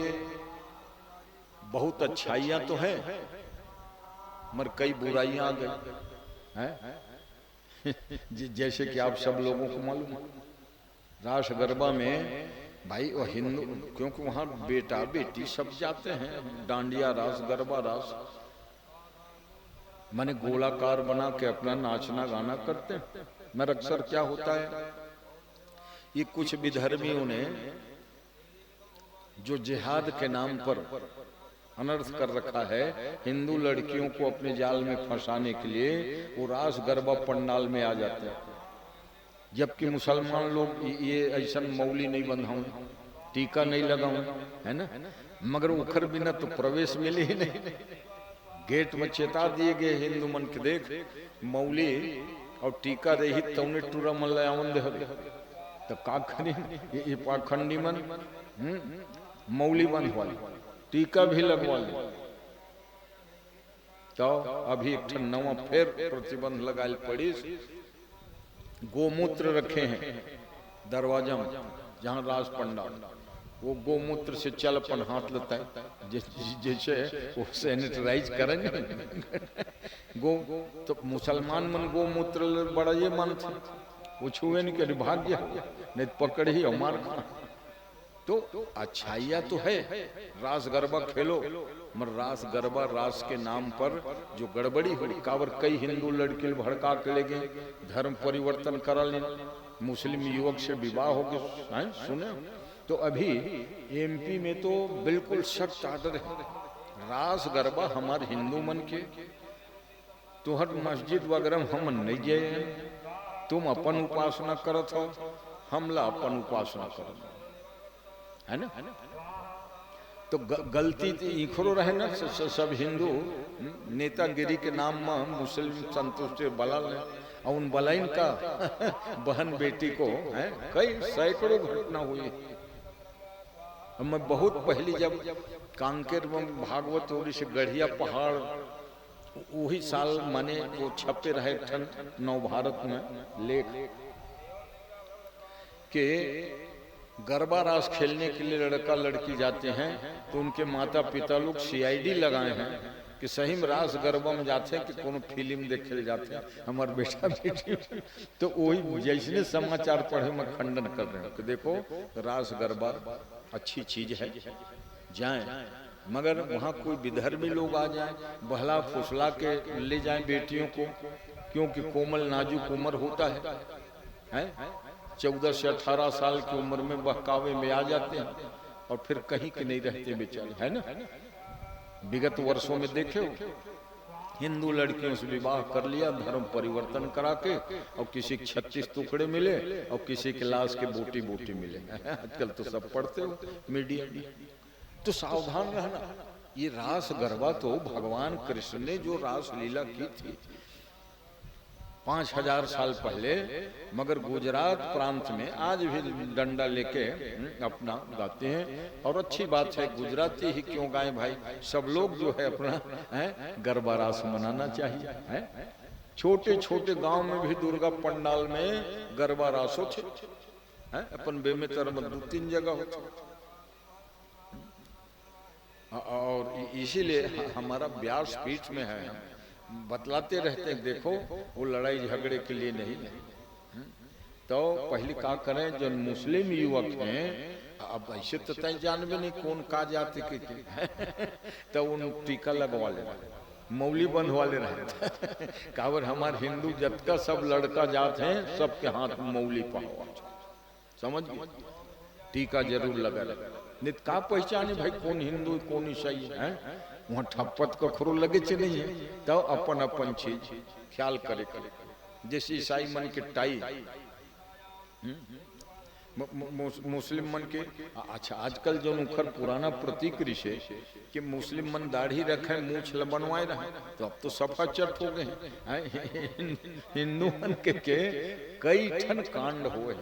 बहुत अच्छाइयां तो हैं, मगर कई बुराइयां आ गई हैं। जैसे कि आप सब लोगों को मालूम है, रास गरबा में भाई वो हिंदू, क्योंकि वहां बेटा बेटी सब जाते हैं, डांडिया रास, गरबा रास, माने गोलाकार बना के अपना नाचना गाना करते हैं। मगर अक्सर क्या होता है, ये कुछ विधर्मियों ने जो जिहाद के नाम पर अनर्थ कर रखा है, हिंदू लड़कियों को अपने जाल में फंसाने के लिए वो रास गरबा पंडाल में आ जाते हैं। जबकि मुसलमान लोग ये ऐसा मौली नहीं बंधाऊं, टीका नहीं लगाऊं, है ना, मगर उखर बिना तो प्रवेश मिले ही नहीं। गेट में चेता दिए गए हिंदू मन के, देख मौली और टीका रही तौने टूरा मल्लावन दे तो का करी, ये पाखंडी मन मौली बंधवा, टीका भी लगवा ले। तो अभी एक नवा फिर प्रतिबंध लगाल पड़ी। गोमूत्र रखे हैं दरवाजा में, जहाँ राज पंडाल, वो गोमूत्र से चलपन हाथ लेता है, जैसे वो सैनिटाइज करेंगे। तो मुसलमान मन गोमूत्र बड़ा ये मानते, वो छुए नहीं कर भाग्य, नहीं पकड़ ही और मार खा। तो अच्छाइया तो है, रास गरबा खेलो, मगर रास गरबा रास के नाम पर जो गड़बड़ी हो, कावर कई हिंदू लड़के भड़का के ले गए, धर्म परिवर्तन करा ले, मुस्लिम युवक से विवाह हो गए, सुने। तो अभी एमपी में तो बिल्कुल सख्त आर्डर है, रास गरबा हमारे हिंदू मन के, तो हर मस्जिद वगैरह हम नहीं गए, तुम अपन उपासना करत हो, हमला अपन उपासना करत, है ना। तो गलती इखरो रहे ना, सब हिंदू नेतागिरी के नाम में मुस्लिम संतुष्ट बला ले, और उन बलाइन का बहन बेटी को कई सैकड़ों घटना हुई। अब मैं बहुत पहली जब कांकेर में भागवत और से गढ़िया पहाड़ वही साल माने वो छपे रहे ठन नव भारत में लेख के गरबा रास खेलने के लिए लड़का लड़की जाते हैं तो उनके माता पिता लोग सीआईडी लगाए हैं कि सही में रास गरबा में जाते हैं कि कोनो फिल्म देखे जाते हैं हमार बेटा बेटी। तो वही जैसे समाचार पढ़े मैं खंडन कर रहे हूँ कि देखो रास गरबा अच्छी चीज है, जाएं, मगर वहाँ कोई विधर्मी लोग आ जाएं, बहला फुसला के ले जाएं बेटियों को, क्योंकि कोमल नाजुक उम्र होता है? 14 से 18 साल की उम्र में बहकावे में आ जाते हैं और फिर कहीं के नहीं रहते बेचारे, है ना। विगत वर्षों में देखे हो हिंदू लड़कियों से विवाह कर लिया, धर्म परिवर्तन करा के, और किसी के 36 टुकड़े मिले और किसी के लाश के बोटी बोटी मिले। आजकल तो सब पढ़ते हो मीडिया में, तो सावधान रहना। ये रास गरबा तो भगवान कृष्ण ने जो रास लीला की थी 5000 साल पहले, मगर गुजरात प्रांत में आज भी डंडा लेके अपना गाते हैं। और अच्छी बात है, गुजराती ही क्यों गाए भाई, सब लोग जो है अपना गरबा रास मनाना चाहिए। छोटे छोटे गांव में भी दुर्गा पंडाल में गरबा रास होते, अपन बेमेतर में 2-3 जगह होते। और इसीलिए हमारा व्यास पीठ में है, बतलाते रहते हैं देखो वो लड़ाई झगड़े के लिए नहीं। तो पहले क्या करें, जो मुस्लिम युवक हैं, अब ऐसे तो तय जानबे नहीं कौन का जाति के तो उन टीका लगवा ले, मौली बंधवा ले रहे। काबर हमारे हिंदू जत का सब लड़का जात हैं, सबके हाथ में मौली पाओ, समझ गए, टीका जरूर लगा लगा। नित का पहचाने भाई कौन हिंदू कौन ईसाई है, वहाँ ठप्पत कखरो लगे चे नहीं है, तो अपन अपन चीज ख्याल करे करे। जैसे ईसाई मन के टाई, मुस्लिम मन के अच्छा आजकल जो उखर पुराना प्रतीक ऋषे कि मुस्लिम मन दाढ़ी रखे मूछ बनवाए रहे, तो अब तो सफा चट हो गए हैं। हिंदू मन के कई ठन कांड हुए,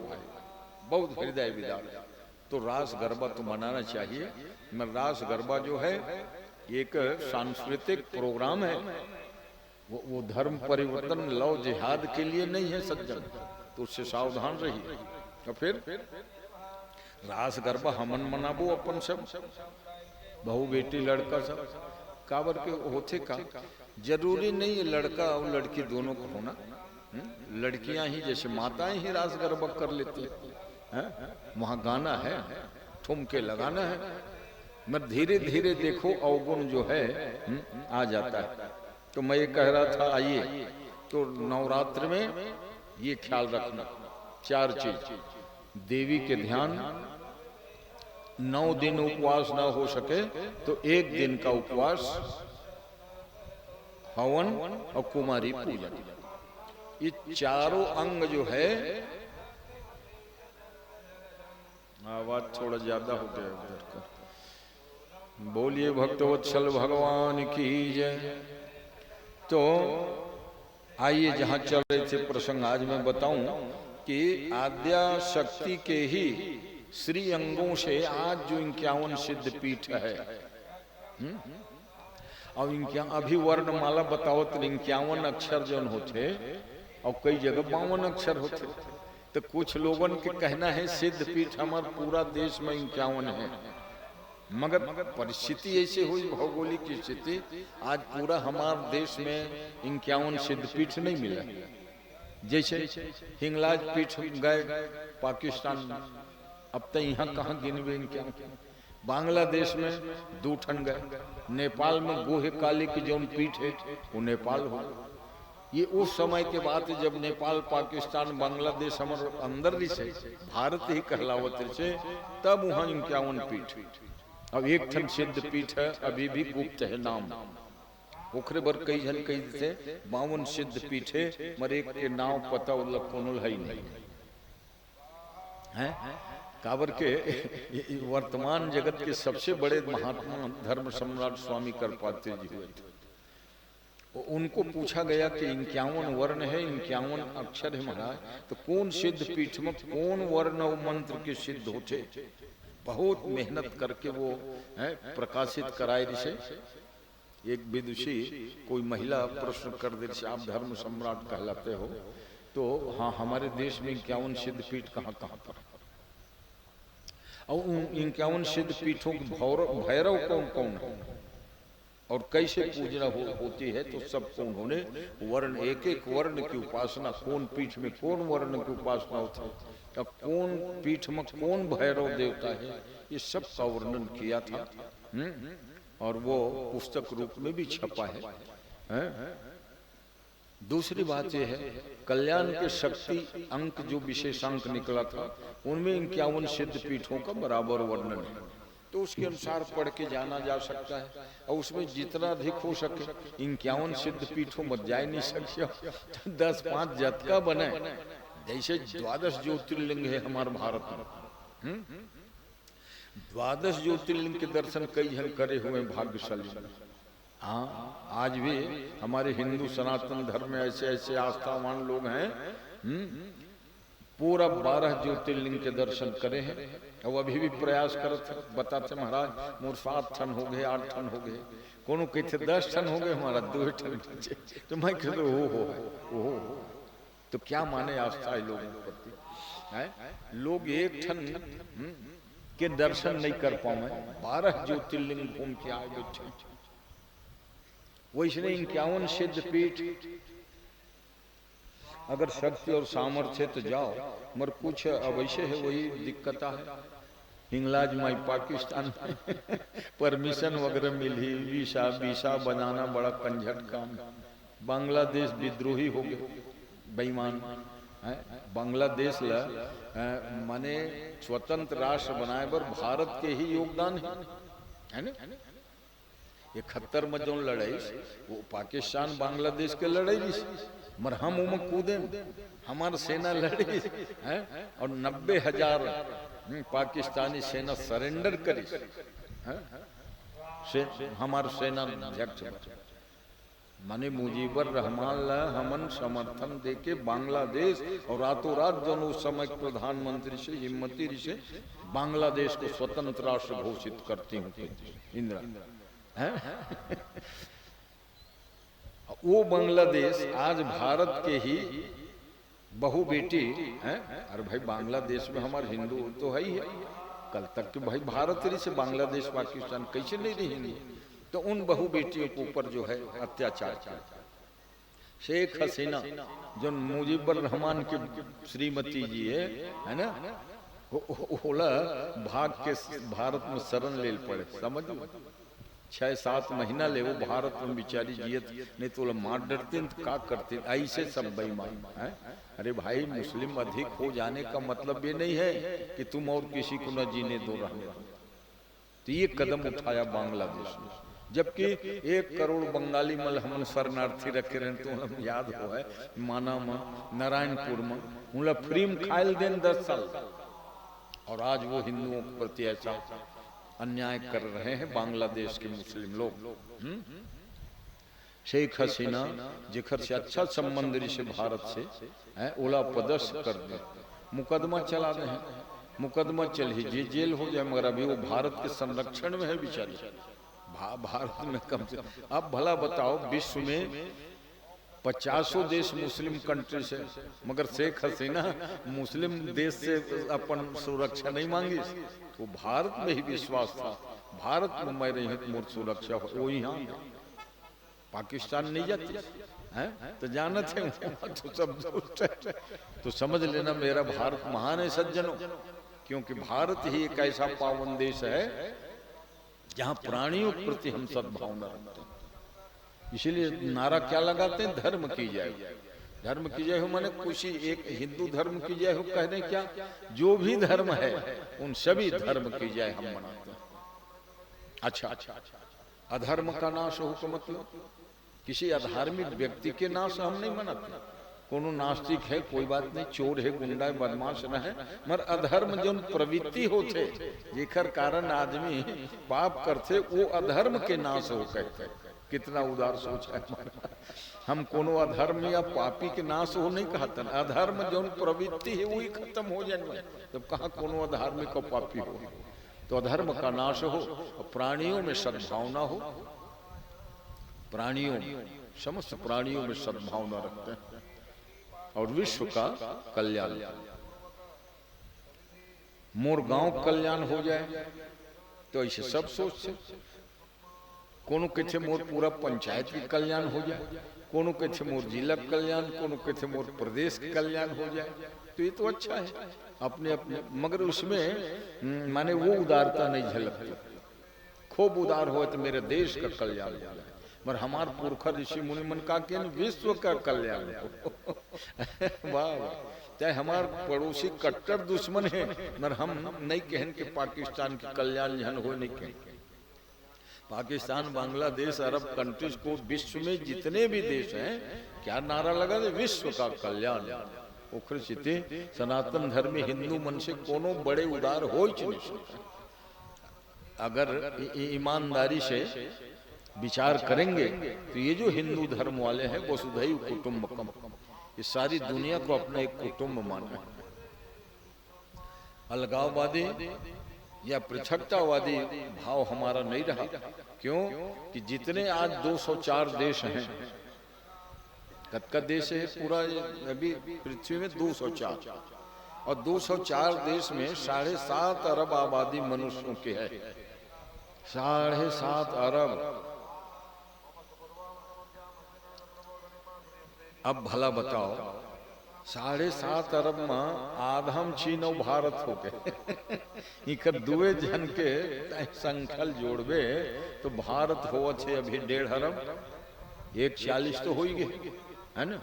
बहुत हृदय विदार। तो रास गरबा तो मनाना चाहिए। मैं रास गरबा जो है एक सांस्कृतिक प्रोग्राम है, वो धर्म परिवर्तन लव जिहाद के लिए नहीं है सज्जन, तो उससे सावधान रहिए। तो फिर रास गरबा हमन मनाबो अपन सब, बहू बेटी लड़का सब काबर के होते का जरूरी नहीं है लड़का और लड़की दोनों को होना। लड़कियां ही जैसे माताएं ही रास गरबा कर लेती हैं, वहां गाना है, ठुमके लगाना है, मगर धीरे धीरे देखो अवगुण जो है आ जाता है। तो मैं ये कह रहा था, आइए तो नवरात्र में ये ख्याल रखना 4 चीज। देवी के ध्यान, 9 दिन उपवास ना हो सके तो 1 दिन का उपवास, हवन और कुमारी पूजन, ये चारों अंग जो है। आवाज थोड़ा ज्यादा हो गया उधर का, बोलिए भक्तवत्सल भगवान की जय। तो आइए जहां चल रहे थे प्रसंग, आज मैं बताऊं कि आद्या शक्ति के ही श्री अंगों से आज जो 51 सिद्ध पीठ है, और इनका अभी वर्णमाला बताओ तो 51 अक्षर जो होते और कई जगह 52 अक्षर होते। तो कुछ लोगों के कहना है सिद्ध पीठ हमारे पूरा देश में 51 है, मगर परिस्थिति ऐसे हुई, भौगोलिक स्थिति, आज पूरा हमारे देश में 51 सिद्ध पीठ नहीं मिला। जैसे हिंगलाज पीठ गए पाकिस्तान में, अब तो यहाँ कहाँ गिनवे इनके। बांग्लादेश में 2 ठन गए, नेपाल में गोहे काली की जो पीठ है वो नेपाल हो। ये उस समय के बात है जब नेपाल पाकिस्तान बांग्लादेश हमारे अंदर से भारत ही कहलावत से, तब वहाँ 51 पीठ। अब 1 ठन सिद्ध पीठ है अभी भी गुप्त है नाम, ओखरे बर कई जन कही थे 52 सिद्ध पीठ है, मर एक के नाम पता उल्लखनल है नहीं है। काबर के वर्तमान जगत के सबसे बड़े महात्मा धर्म सम्राट स्वामी करपात्री जी हुए थे। उनको पूछा गया कि 51 वर्ण है, 51 अक्षर है महाराज, तो कौन सिद्ध पीठ में कौन वर्ण और मंत्र के सिद्ध होते? बहुत मेहनत करके वो है प्रकाशित कराए ऋषि। एक विदुषी कोई महिला प्रश्न कर दे, आप धर्म सम्राट कहलाते हो, तो हाँ हमारे देश में 51 सिद्धपीठ कहाँ कहाँ पर, और उन 51 सिद्धपीठों के भैरव कौन कौन है और कैसे पूजना होती है, तो सबको उन्होंने वर्ण, एक एक वर्ण की उपासना, कौन पीठ में कौन वर्ण की उपासना होती है, अब कौन पीठ में कौन भैरव देवता है, ये सब का वर्णन किया था। और वो पुस्तक रूप में भी छपा है। दूसरी बात यह है, कल्याण के शक्ति अंक जो विशेषांक निकला था उनमें 51 सिद्ध पीठों का बराबर वर्णन है, तो उसके अनुसार पढ़ के जाना जा सकता है। और उसमें जितना अधिक हो सके, 51 सिद्ध पीठों में जा नहीं सकते, 10-5 जतका बने, जैसे 12 ज्योतिर्लिंग है हमारे भारत में। 12 ज्योतिर्लिंग के दर्शन कई जन करे हुए भाग्यशाली। हाँ, आज भी हमारे हिंदू सनातन धर्म में ऐसे ऐसे आस्थावान लोग हैं, पूरा 12 ज्योतिर्लिंग के दर्शन करे हैं, और अभी भी प्रयास करते, बताते महाराज मोर 7 ठन हो गए, 8 ठन हो गए, कोनो कहते 10 ठन हो गए, हमारा 2 ठन बचे। तो मैं कहते हो तो क्या माने आस्था है लोगों के प्रति। लोग 1 ठन के दर्शन नहीं कर पाए, 12 ज्योतिर्लिंग घूम के आए बैठे। वैसे 51 सिद्ध पीठ, अगर शक्ति और सामर्थ्य तो जाओ, मगर कुछ अवश्य है, वही दिक्कत है। हिंगलाज माई पाकिस्तान में परमिशन वगैरह मिली, वीसा बनाना बड़ा कंझट काम। बांग्लादेश विद्रोही हो गए, बेईमान है। बांग्लादेश माने स्वतंत्र राष्ट्र बनाए पर भारत के ही योगदान है ना। 71 में जो लड़ाई वो पाकिस्तान बांग्लादेश के लड़ाई, मगर हम उम कूदे, हमारी सेना लड़ी है, और 90,000 पाकिस्तानी सेना सरेंडर करी, हमारे सेना अध्यक्ष माने मुजीबर रहमान ला हमन समर्थन देके बांग्लादेश, और रातों रात जो उस समय प्रधानमंत्री से हिम्मती से बांग्लादेश को स्वतंत्र राष्ट्र घोषित करती हूँ इंदिरा है। वो बांग्लादेश आज भारत के ही बहु बेटी है। अरे भाई बांग्लादेश में हमारे हिंदू तो है ही है, कल तक के भाई भारत रही से बांग्लादेश पाकिस्तान कैसे नहीं रहेंगे। तो उन बहु बेटियों के ऊपर जो है अत्याचार किया। शेख हसीना जो मुजीबर रहमान की श्रीमती जी है ना, ओला भाग के भारत में शरण ले पड़े, समझ 6-7 महीना ले वो भारत में बिचारी जियत, नहीं तो मार डरते तो क्या करते, ऐसे सब बेईमान है। अरे भाई मुस्लिम अधिक हो जाने का मतलब ये नहीं है कि तुम और किसी को न जीने दो रहने। तो ये कदम उठाया बांग्लादेश ने, जबकि 1 करोड़ बंगाली मल हमन शरणार्थी रखे रहे, तो हम याद हो है माना में नारायणपुर में उनला फ्री में खायल देन 10 साल, और आज वो हिंदुओं के प्रति ऐसा अन्याय कर रहे हैं बांग्लादेश के मुस्लिम लोग। शेख हसीना जिखर से अच्छा संबंध से भारत से है, ओला पदस्थ कर दे, मुकदमा चला रहे हैं, मुकदमा चल ही जेल हो जाए, मगर अभी वो भारत के संरक्षण में है बेचारी। भारत में कम से अब भला बताओ, विश्व में 50 देश मुस्लिम कंट्री से, मगर शेख हसीना मुस्लिम देश से अपन सुरक्षा नहीं मांगी, तो भारत में ही विश्वास था, भारत में मैं रही मोर सुरक्षा हो, वो यहाँ पाकिस्तान नहीं जाती है। तो जानत है तो सब दोस्त है, तो समझ लेना मेरा भारत महान है सज्जनों, क्योंकि भारत ही एक ऐसा पावन देश है जहाँ प्राणियों के प्रति हम सद्भावना रखते हैं। इसीलिए नारा क्या लगाते हैं, धर्म की जय, धर्म की जय हो माने खुशी, एक हिंदू धर्म की जय हो, कहने क्या, जो भी धर्म है उन सभी धर्म की जय हम मनाते हैं। अच्छा, अधर्म का नाश हो का मतलब किसी अधार्मिक व्यक्ति के नाश हम नहीं मनाते। कोनो नास्तिक है कोई बात नहीं, चोर है, गुंडा है, बदमाश न है, मगर अधर्म जो प्रवृत्ति होते जेकर कारण आदमी पाप करते, वो अधर्म के नाश हो कहते। कितना उदार सोच है हमारा। हम कोनो अधर्म या पापी के नाश हो नहीं कहते, अधर्म जो प्रवृत्ति है वही खत्म हो जाए, तब कहाँ कोनो अधार्मिक और पापी हो। तो अधर्म का नाश हो और प्राणियों में सद्भावना हो। प्राणियों, समस्त प्राणियों में सद्भावना रखते हैं और विश्व का कल्याण। मोर गांव कल्याण हो जाए तो ऐसे सब सोचते। कोनो कहते मोर पूरा पंचायत के कल्याण हो जाए, कोनो कहते मोर जिला कल्याण, कोनो कहते मोर प्रदेश के कल्याण हो जाए, तो ये तो अच्छा है अपने अपने। मगर उसमें माने वो उदारता नहीं झलकती। खूब उदार हो तो मेरे देश का कल्याण हो जाए, मगर हमार पुरखा ऋषि मुनि मन का के विश्व का कल्याण हो। वाह, चाहे हमार पड़ोसी कट्टर दुश्मन है, मगर हम नहीं कहन के पाकिस्तान के कल्याण जन हो, नहीं कहें। पाकिस्तान, बांग्लादेश, अरब कंट्रीज को विश्व में जितने भी देश हैं, क्या नारा लगा दे, विश्व का कल्याण। ओखर चिते सनातन धर्म हिंदू मन से कोनो बड़े उदार हो ही नहीं। अगर ईमानदारी से विचार करेंगे तो ये जो हिंदू धर्म वाले हैं वसुधैव कुटुंबकम, ये सारी दुनिया को अपना एक कुटुंब माना। अलगाववादी या पृथकतावादी भाव हमारा नहीं रहा। क्यों कि जितने आज 204 देश हैं, कत देश है पूरा अभी पृथ्वी में 204, और 204 देश में 7.5 अरब आबादी मनुष्यों की है। 7.5 अरब। अब भला बताओ, 7.5 अरब में आधम चीन और भारत हो गए। इकर दुए जन के संख्या जोड़बे तो भारत हो छे अभी 1.5 अरब, 140 तो हो ही गए, है ना।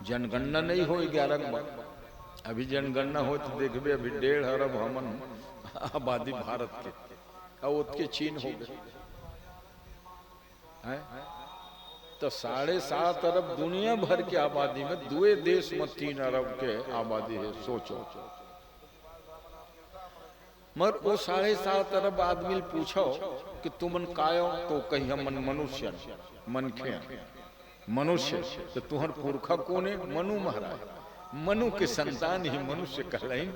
जनगणना नहीं हो 11 में, अभी जनगणना हो तो देखबे अभी 1.5 अरब हमन आबादी भारत के, और उसके चीन हो गए। तो 7.5 अरब दुनिया भर की आबादी में दुए देश में 3 अरब के आबादी है, सोचो। मगर वो 7.5 अरब आदमी पूछो कि तुमन कायो, तो कही हम मनुष्य मनखे मनुष्य। तो तुहर पुरखा कौन है? मनु महाराज। मनु के संतान ही मनुष्य कहलाइन।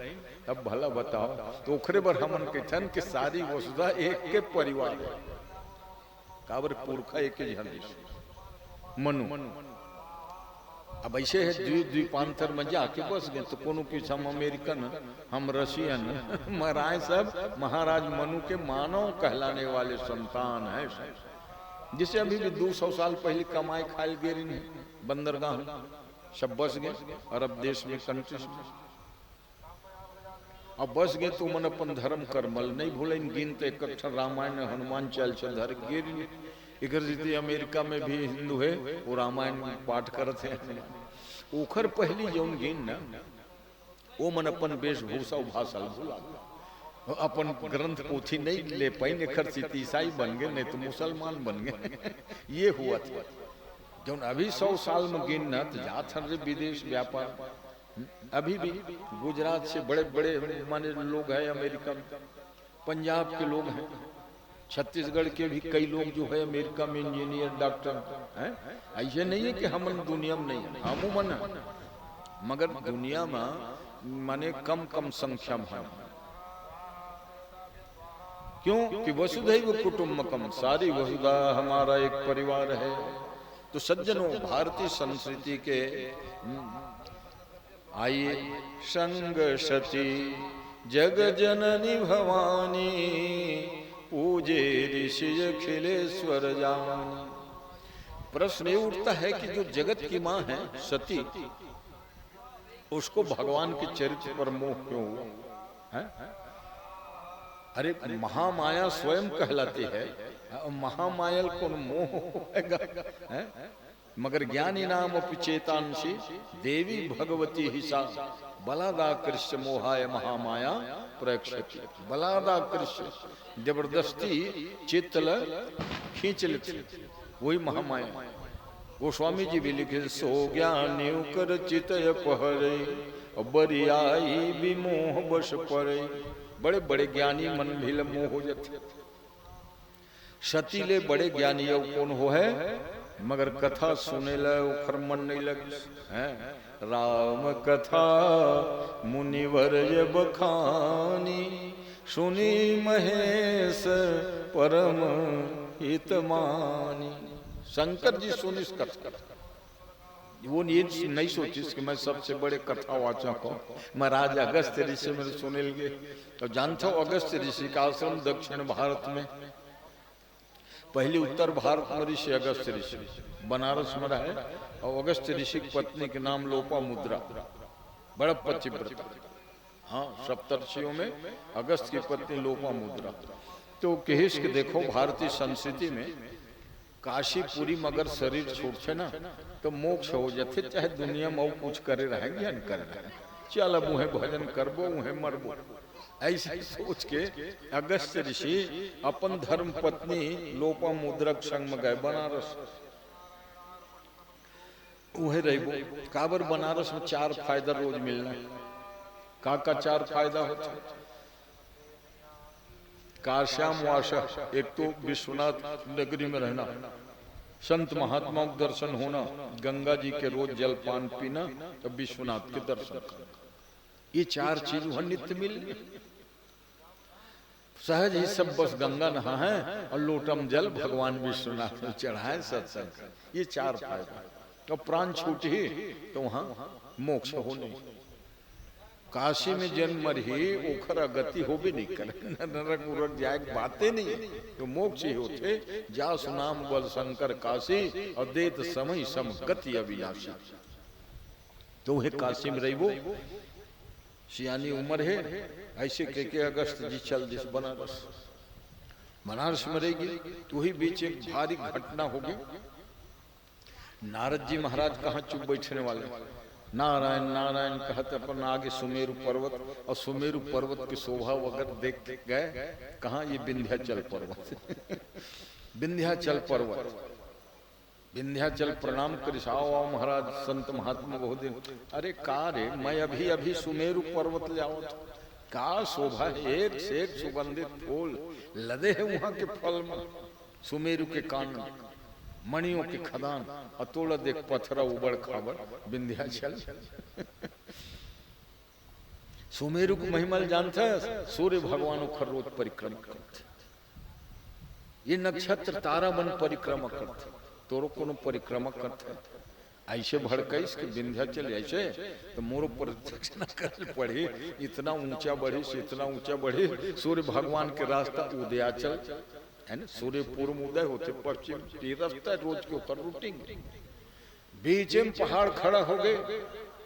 अब भला बताओ, तो ओखरे बर हमन कहथन कि सारी वसुधा एक के परिवार है, काबर पुरखा एक ही जन मनु। अब ऐसे है द्वीपांतर में जाके बस गए, तो कोनो किस हम अमेरिकन, हम रशियन, महाराज सब महाराज मनु के मानव कहलाने वाले संतान है। जिसे अभी भी 200 साल पहले कमाए खाए गिरी नहीं, बंदरगाह सब बस गए अरब देश में, कंट्रीज में। अब बस गए तो मन अपन धर्म कर्मल नहीं भूलें, गिनते इकट्ठा रामायण हनुमान चालीसा धर गिरी। इधर जीते अमेरिका में भी हिंदू है, वो रामायण पाठ करते हैं। ओखर पहली जौन गिन ना, वो मन अपन वेशभूषा भाषा भूला, अपन ग्रंथ पोथी नहीं ले पाई, निखर सित ईसाई बन गए, नहीं तो मुसलमान बन गए। ये हुआ था। जौन अभी 100 साल में गिन ना तो जात हर विदेश व्यापार। अभी भी गुजरात से बड़े बड़े माने लोग हैं अमेरिका में, पंजाब के लोग हैं, छत्तीसगढ़ के भी कई लोग जो है अमेरिका में इंजीनियर डॉक्टर हैं। ऐसे नहीं है कि हम दुनिया में नहीं है, अमूमन है, मगर दुनिया में माने कम संख्या में है। क्यों कि वसुधैव कुटुंबकम, सारी वसुधा हमारा एक परिवार है। तो सज्जनों, भारतीय संस्कृति के आइए संग सती जग जननी भवानी, पूजे ऋषि अखिलेश्वर जानी। प्रश्न ये उठता है कि जो जगत की माँ है सती, उसको भगवान के चरित्र पर मोह क्यों हुआ है? अरे महामाया स्वयं कहलाती है, महामायल को मोह होगा है? मगर ज्ञानी नाम चेतांशी देवी भगवती हिसा, बलादाकृष्य मोहाय महामाया प्रेक्षक। बलादाकृष्य जबरदस्ती चित्तल खींच लेती, वही महामाया। गोस्वामी जी भी लिखे, सो ज्ञानी कर चितय पहरे, बरियाई विमोह बस पड़े। बड़े बड़े ज्ञानी मन भी मोह हो जाते। सतीले बड़े ज्ञानी कौन हो है, मगर कथा सुने ला मन नहीं लगे हैं। राम कथा मुनिवर बखानी, सुनी महेश परम हित मानी। शंकर जी सुनी इस कथा, वो ये नहीं सोची कि मैं सबसे बड़े कथावाचक हूँ। महाराज अगस्त ऋषि मेरे सुने लगे। तो जानते हो अगस्त ऋषि का आश्रम दक्षिण भारत में, पहले उत्तर भारत में ऋषि अगस्त ऋषि बनारस में रहे। और अगस्त ऋषि की पत्नी के नाम लोपामुद्रा, बड़ा पतिव्रता। हाँ, सप्तर्षियों में अगस्त की पत्नी लोपामुद्रा। तो कहेश के देखो भारतीय संस्कृति में काशी पूरी मगर शरीर छोड़ ना तो मोक्ष हो जाते, चाहे दुनिया में कुछ करे रहेंगे या न करे रहे, चल अब उन्हें भजन करबो उन्हें मरबो। ऐसे सोच के अगस्त ऋषि अपन धर्म पत्नी लोपामुद्रा के संग में गए बनारस। उहे रहो काबर बनारस में 4 फायदा रोज मिलना। का 4 फायदा होता? काश्याम वास, एक तो विश्वनाथ नगरी में रहना, संत महात्माओं के दर्शन होना, गंगा जी के रोज जलपान पीना, तो विश्वनाथ के दर्शन करना। ये 4 चीज वहां नित्य मिल। सहज ही सब बस गंगा नहा है और लोटम जल भगवान विश्वनाथ ने चढ़ाए सत्संग। ये 4 फायदा। तो प्राण छूट ही तो वहां मोक्ष हो नहीं। काशी में जन्म ही ओखरा गति हो भी नहीं करे, नरक उरक जाए बातें नहीं, तो मोक्ष ही होते। जा सुनाम बल शंकर काशी और देत समय सम गति अविनाशी। तो है काशी में रहो, सियानी उम्र है। ऐसे कह के अगस्त जी चल दिस बनारस। बनारस में रहेगी तो ही बीच एक भारी घटना होगी। नारद जी महाराज कहाँ चुप बैठने वाले, नारायण नारायण कहते अपन आगे सुमेरु पर्वत, और सुमेरु पर्वत की शोभा वगैरह देख गए कहाँ, ये विंध्याचल पर्वत। विंध्याचल पर्वत, विंध्याचल प्रणाम कर आओ महाराज संत महात्मा बहुत दिन। अरे का रे, मैं अभी अभी सुमेरु पर्वत ले आओ, का शोभा, एक से एक सुगंधित फूल लदे हैं वहां के फल में। सुमेरु के कान, मणियों के खदान, अतोड़ देख पत्थरा उबड़ खाबड़ विंध्याचल। सुमेरु को महिमल जानता है, सूर्य भगवान उखर रोज परिक्रमा करते। ये नक्षत्र तारा बन परिक्रमा करते, तोरो कोनो परिक्रमा करते। ऐसे भड़का इसके विंध्याचल ऐसे तो मोर पर दक्षिणा कर पड़े, इतना ऊंचा बढ़े से इतना ऊंचा बढ़े। सूर्य भगवान के रास्ता उदयाचल है ना, सूर्य पूर्व उदय होते पश्चिम, ये रास्ता रोज के ऊपर रूटिंग। बीच में पहाड़ खड़ा हो गए,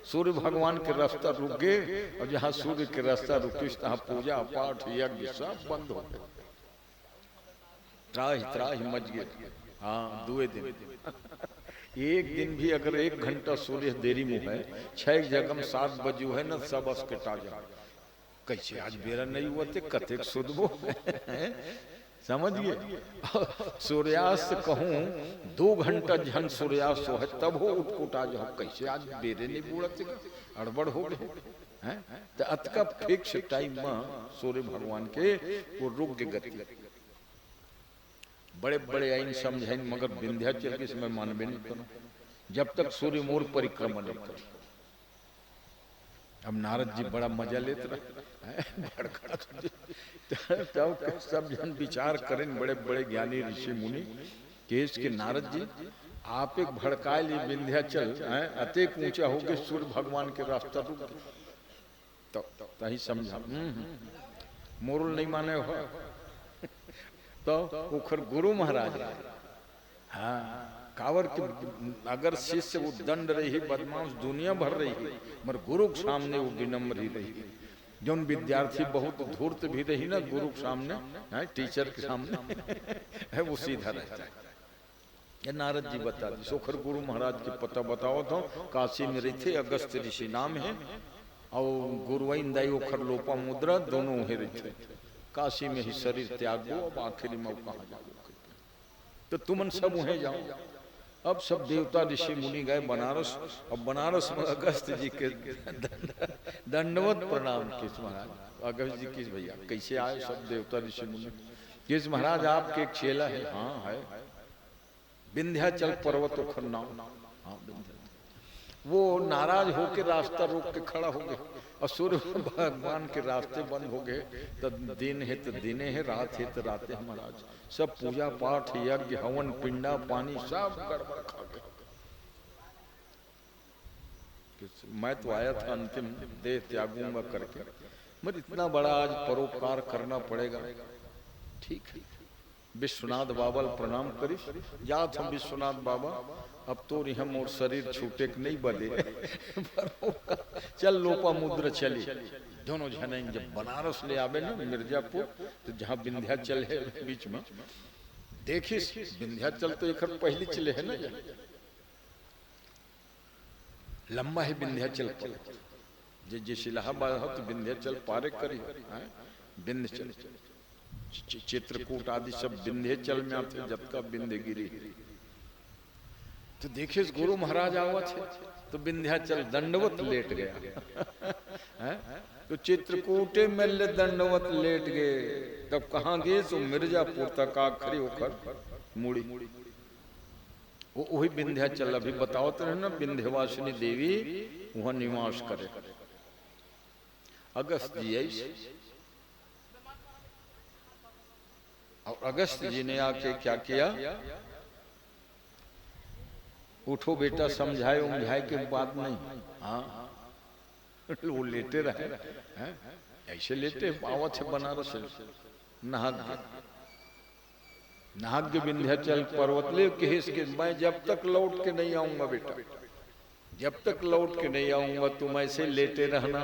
सूर्य भगवान के रास्ता रुक गए, और जहाँ सूर्य के रास्ता रुकी तहाँ पूजा पाठ यज्ञ सब बंद हो गए। त्राही त्राही मच गए। हाँ, 2 दिन एक दिन भी अगर 1 घंटा सूर्य देरी में है, 6 जगम 7 बजे है ना, सब अस्कटा जा। कैसे आज बेरा नहीं हुआ थे, कथे सुधबो समझिए। सूर्यास्त कहूँ 2 घंटा जहन सूर्यास्त है तब हो उठकुटा जाओ, कैसे आज बेरे नहीं बुड़ते, अड़बड़ हो गए हैं। तो अतका फिक्स टाइम में सूर्य भगवान के वो रुक गति। बड़े बड़े आइन समझाइन, मगर विंध्याचल के समय मानवे नहीं करो जब तक सूर्य मोर परिक्रमा नहीं करो। अब नारद जी बड़ा मजा लेते रहे, तब सब जन विचार करें, बड़े बड़े ज्ञानी ऋषि मुनि केश के नारद जी आप एक भड़काए लिए विंध्याचल अतेक ऊंचा हो गए, सूर्य भगवान के रास्ता रुक गए। तो तही समझा मोरल नहीं माने हो। तो उखर गुरु महाराज, हाँ कावर के अगर शिष्य वो दंड रही, बदमाश दुनिया भर रही, मगर गुरु के सामने वो विनम्र ही रही। जो विद्यार्थी बहुत धूर्त भी रही ना, गुरु के सामने टीचर के सामने है वो सीधा रहता है। ये नारद जी बता दी। सोखर गुरु महाराज के पता बताओ तो काशी में रही थे, अगस्त ऋषि नाम है, और गुरुवाइन दाई ओखर लोपामुद्रा दोनों वहीं रहे थे। काशी में ही शरीर त्यागो, अब आखिरी में कहाँ जाओ, तो तुमन सब वहीं जाओ। अब सब देवता ऋषि मुनि गए बनारस, और बनारस में अगस्त जी के दंडवत प्रणाम किस महाराज। अगस्त जी किस भैया कैसे आए, सब देवता ऋषि मुनि। किस महाराज आपके एक चेला है? हाँ है, विंध्याचल पर्वत उखर नाम। हाँ विंध्याचल। वो नाराज होके रास्ता रोक के खड़ा हो गए और सूर्य भगवान के रास्ते बंद हो गए। तो दिन है तो दिने है, रात है तो रात है महाराज। सब पूजा पाठ यज्ञ हवन पिंडा पानी सब गड़बड़ खा गए। मैं तो आया था अंतिम देह त्यागूंगा करके, मगर इतना बड़ा आज परोपकार करना पड़ेगा। ठीक है, विश्वनाथ बाबा प्रणाम करिस। जात हम विश्वनाथ बाबा, अब तो हम और शरीर छूटे के नहीं बदे चल लोपा मुद्र चली। दोनों जने जब बनारस ले आवे ना मिर्जापुर, तो जहाँ विंध्याचल है बीच में, देखिस विंध्याचल तो एक पहली चले है ना, लंबा है विंध्याचल पर। जैसे इलाहाबाद हो तो विंध्याचल पारे करी, विंध्याचल चित्रकूट आदि सब विंध्याचल में आते, जब का विंध्यगिरी। तो देखिए गुरु महाराज आवा थे तो विंध्याचल दंडवत लेट गया तो चित्रकूटे में दंडवत लेट गए। तब कहाँ गए? तो मिर्जापुर तक आखिरी होकर मुड़ी। वो वही विंध्याचल अभी बताओ तो है ना, विंध्यवासिनी देवी वहां निवास करे। अगस्त जी आई और अगस्त जी ने आके क्या किया, उठो बेटा, समझाए उमझाए के बात नहीं। हाँ वो लेटे रहे, ऐसे लेटे आवत है बनारस नाहक के विंध्याचल पर्वत ले के मैं जब तक लौट के नहीं आऊंगा बेटा, जब तक लौट के नहीं आऊंगा तुम ऐसे लेटे रहना।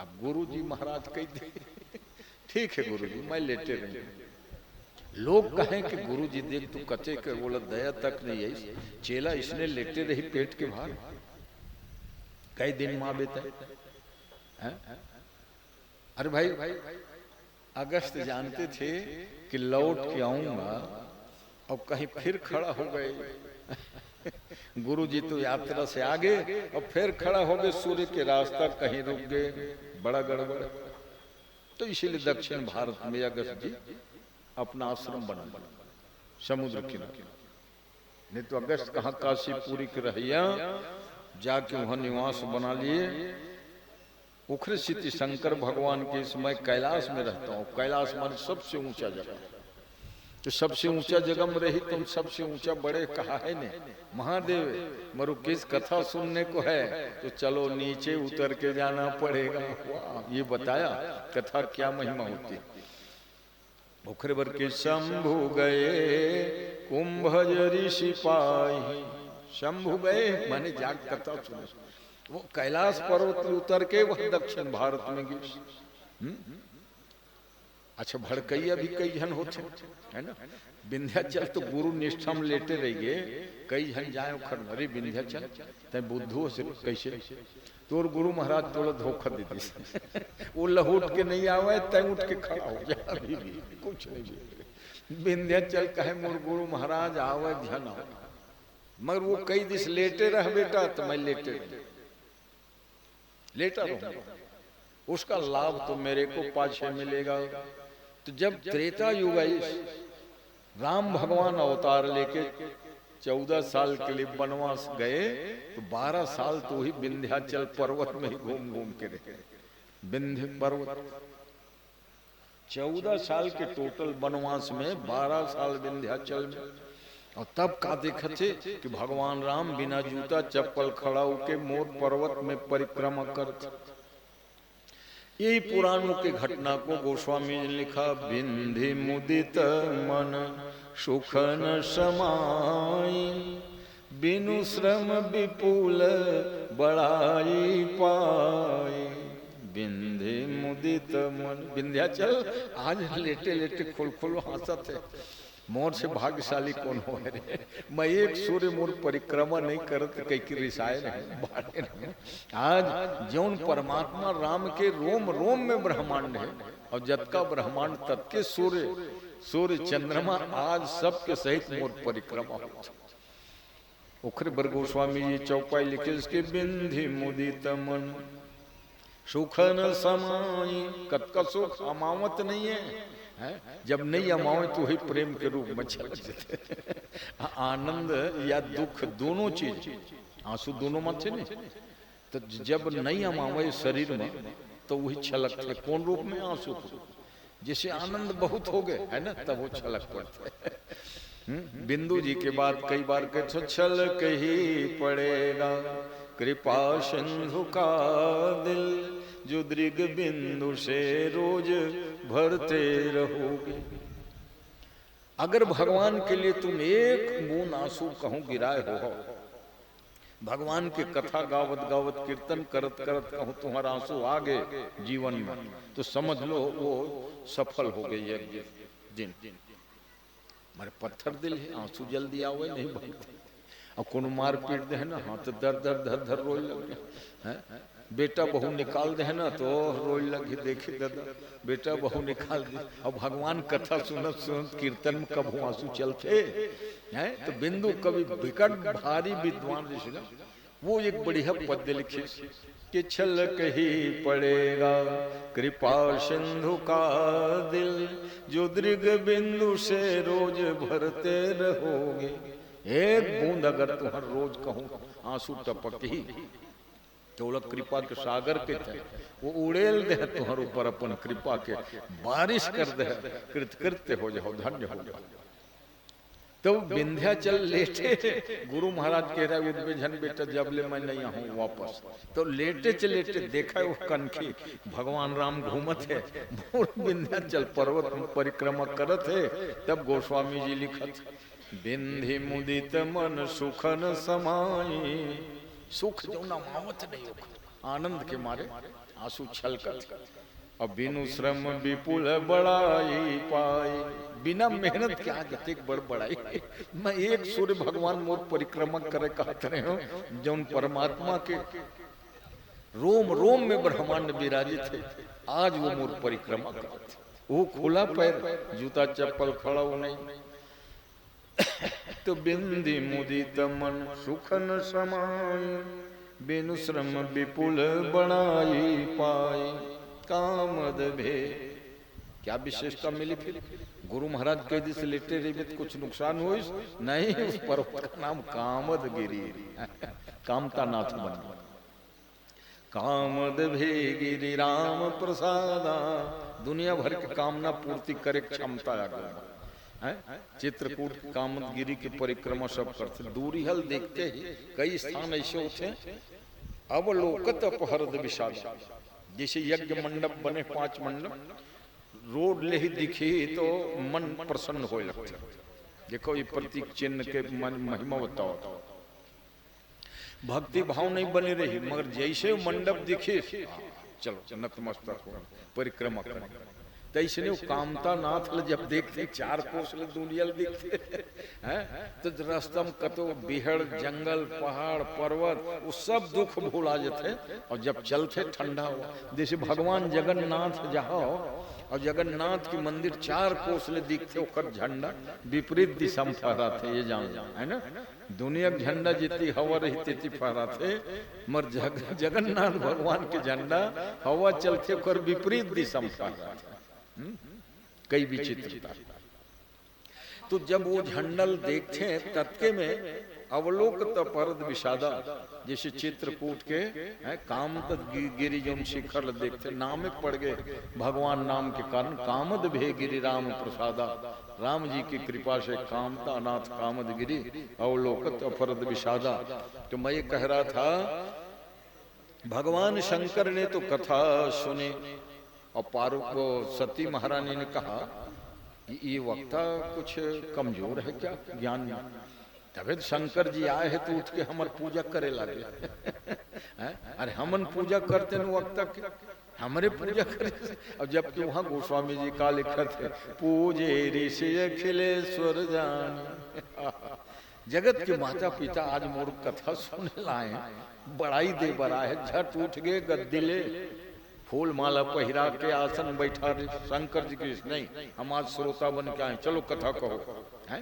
अब गुरु जी महाराज कहते ठीक है गुरु जी मैं लेटे रहूंगा। लोग कहें कि गुरु जी देख तू कचे के बोला दया तक नहीं है, चेला इसने लेटे रही पेट के बाहर कई दिन माँ बेटा है। अरे भाई अगस्त जानते थे कि लौट के आऊंगा और कहीं फिर खड़ा हो गए गुरु जी तो यात्रा से आगे और फिर खड़ा हो गए सूर्य के रास्ता, कहीं रुक गए, बड़ा गड़बड़। तो इसीलिए दक्षिण भारत में अगस्त जी अपना आश्रम बना समुद्र किनारे। नहीं तो अगस्त कहाँ काशी पूरी के रहिया जाके वहां निवास बना लिए। उखर स्थिति शंकर भगवान के समय कैलाश में रहता हूँ। कैलाश माने सबसे ऊंचा जगह, तो सबसे ऊंचा जगह में रही तुम सबसे ऊंचा बड़े कहा है ने महादेव मरु किस कथा सुनने को है, तो चलो नीचे उतर के जाना पड़ेगा। ये बताया कथा क्या महिमा होती। उखर बर के शंभु गए कुंभज ऋषि पाई। शंभु गए माने जाग कथा सुने। वो कैलाश पर्वत उतर के वह दक्षिण भारत में गए। अच्छा भड़कैया भी कई जन होते है ना। विंध्याचल तो गुरु निष्ठा में लेटे रहिए, कई जन जाए खड़े विंध्याचल तय बुद्धू से कैसे तोर गुरु महाराज तोड़ा धोखा दे दी वो लहूट के नहीं आवे तय उठ के खड़ा हो जा। अभी भी कुछ नहीं विंध्याचल कहे मोर गुरु महाराज आवे ध्यान आओ, मगर वो कई दिस लेटे रह बेटा, तो मैं लेटा रहूंगा, उसका लाभ तो मेरे को पाछे मिलेगा। तो जब त्रेता युग आई, राम भगवान अवतार लेके 14 साल के लिए वनवास गए, तो 12 साल तो ही विंध्याचल पर्वत में ही घूम घूम के रहे। विंध्य पर्वत 14 साल के टोटल वनवास में 12 साल विंध्याचल में। और तब का देखा थे कि भगवान राम बिना जूता चप्पल खड़ा होके मोर पर्वत में परिक्रमा करते। यही पुराणों के घटना को गोस्वामी ने लिखा। बिंधि मुदित मन सुख न समाई, बिनु श्रम विपुल बड़ाई पाई। बिंधि मुदित मन, विंध्याचल आज लेटे लेटे खुल खुल हंसत है। मोर से भाग्यशाली कौन हो रे, मैं एक सूर्य मोर परिक्रमा नहीं करत कई की रिसाए नहीं। आज जौन परमात्मा राम के रोम रोम में ब्रह्मांड है, और जत का ब्रह्मांड तत् के सूर्य चंद्रमा आज सबके सहित मोर परिक्रमा हो। उखरे बर गोस्वामी जी चौपाई लिखे इसके। बिंधि मुदित मन सुख न समाई। कत का सुख अमावत नहीं है, जब नहीं अमाओ तो ही प्रेम के रूप में चल जाते। आनंद या दुख दोनों चीज आंसू दोनों माथे ने। तो जब नहीं हम आवे शरीर में तो वही छलक थे। कौन रूप में? आंसू को। जैसे आनंद बहुत हो गए है ना, तब वो छलक पड़ते। बिंदु जी के बाद कई बार कहते छल कही पड़ेगा कृपा सिंधु का दिल, जो दृग बिंदु से रोज भरते रहोगे। अगर भगवान के लिए तुम एक बूंद आंसू कहूं गिराए हो, भगवान के कथा गावत गावत कीर्तन करत करत कहूं तुम्हारा आंसू आ गए जीवन में, तो समझ लो वो सफल हो गई यज्ञ दिन। हमारे पत्थर दिल है, आंसू जल्दी आवे नहीं भरते। अब कोनो मार पीट दे है ना, हाँ तो दर दर धर धर रोई लगे हैं। बेटा बहू निकाल दे है ना तो रोई लगी, देखी दादा बेटा बहू निकाल दे। अब भगवान कथा सुनत सुनत कीर्तन में कब आंसू चलते हैं। तो बिंदु कवि विकट भारी विद्वान ऋषि ना, वो एक बढ़िया पद्य लिखे कि छल कही पड़ेगा कृपा सिंधु का दिल, जो दृग बिंदु से रोज भरते रहोगे। एक बूंद अगर तुम्हार रोज कहूं आंसू टपक ही, तो कृपा के सागर के थे वो उड़ेल दे तुम्हार ऊपर अपन कृपा के बारिश कर दे, कृतकृत्य हो जाओ, धन्य हो जाओ। तो विंध्याचल लेटे, गुरु महाराज कह रहे उद्वेजन बेटा जब ले मैं नहीं आऊं वापस, तो लेटे चलेटे देखा वो कनखी भगवान राम घूमत है, विंध्याचल पर्वत में परिक्रमा करत है। तब गोस्वामी जी लिखत बिंधि मुदित मन सुखन समाई, सुख जो ना मावत नहीं हो, आनंद के मारे आंसू छलकत। अब बिनु श्रम विपुल बड़ाई पाई, बिना मेहनत के आगे बड़ बड़ाई। मैं एक सूर्य भगवान मोर परिक्रमा करे कहते रहे हो, जो परमात्मा के रोम रोम में ब्रह्मांड विराजित है, आज वो मोर परिक्रमा करते। वो खुला पैर, जूता चप्पल खड़ा हो नहीं। तो बिंदी मुदित मन सुखन समाय, बिनु श्रम विपुल बनाई पाई, कामद भे। क्या विशेषता मिली फिर? गुरु महाराज कह दी से लेटे रही तो कुछ नुकसान हुई नहीं। उस पर्वत का नाम कामद गिरी, कामता नाथ बन। कामद भे गिरी राम प्रसादा, दुनिया भर की कामना पूर्ति करे क्षमता आ गया। चित्रकूट कामदगिरी की परिक्रमा सब करते, दूरी हल देखते ही कई स्थान ऐसे होते हैं अवलोकत अपहरद विषाद। जैसे यज्ञ मंडप बने 5 मंडप, रोड ले ही दिखी तो मन प्रसन्न हो लगता। देखो ये प्रतीक चिन्ह के महिमा बताओ। भक्ति भाव नहीं बनी रही, मगर जैसे मंडप दिखे चलो नतमस्तक हो परिक्रमा करें। तो इसने कामता नाथ जब देखते 4 कोस दुनिया दिखते हैं, तो रास्ता में कतो बिहड़ जंगल पहाड़ पर्वत वो सब दुख भूला जाते। और जब चलते ठंडा हुआ, जैसे भगवान जगन्नाथ जाओ और जगन्नाथ की मंदिर 4 कोस दिखते, ओकर झंडा विपरीत दिशा में फहराते, ये जान है ना। दुनिया के झंडा जितनी हवा रही तेती फहराते, मगर जगन्नाथ भगवान के झंडा हवा चलते ओकर विपरीत दिशा में फहराते। कई विचित्रता। तो जब वो झंडल देखते हैं तत्के में अवलोकत अपहरद विषादा, जैसे चित्रकूट के कामद गिरी जो शिखर देखते, नाम पड़ गए भगवान नाम के कारण कामद भे गिरी राम प्रसादा। राम जी की कृपा से कामता नाथ कामद गिरी अवलोकत अपहरद विषादा। तो मैं ये कह रहा था भगवान शंकर ने तो कथा सुनी और पार्वती सती महारानी ने कहा ये वक्ता कुछ कमजोर है क्या ज्ञान में। तभी तो शंकर जी आए हैं तो उठ के हमर पूजा करे लगे। अरे हमन पूजा करते न वक्ता के, हमारे पूजा करे। और जबकि वहां गोस्वामी जी का लिखा थे पूजे ऋषि अखिलेश्वर जान। जगत के माता पिता आज मोर कथा सुने लाए, बड़ाई दे बड़ा है, झट उठ गए गद्दिले फूल माला पहिरा के आसन बैठा रहे। शंकर जी की नहीं, हम आज श्रोता बन के आए, चलो कथा कहो। है?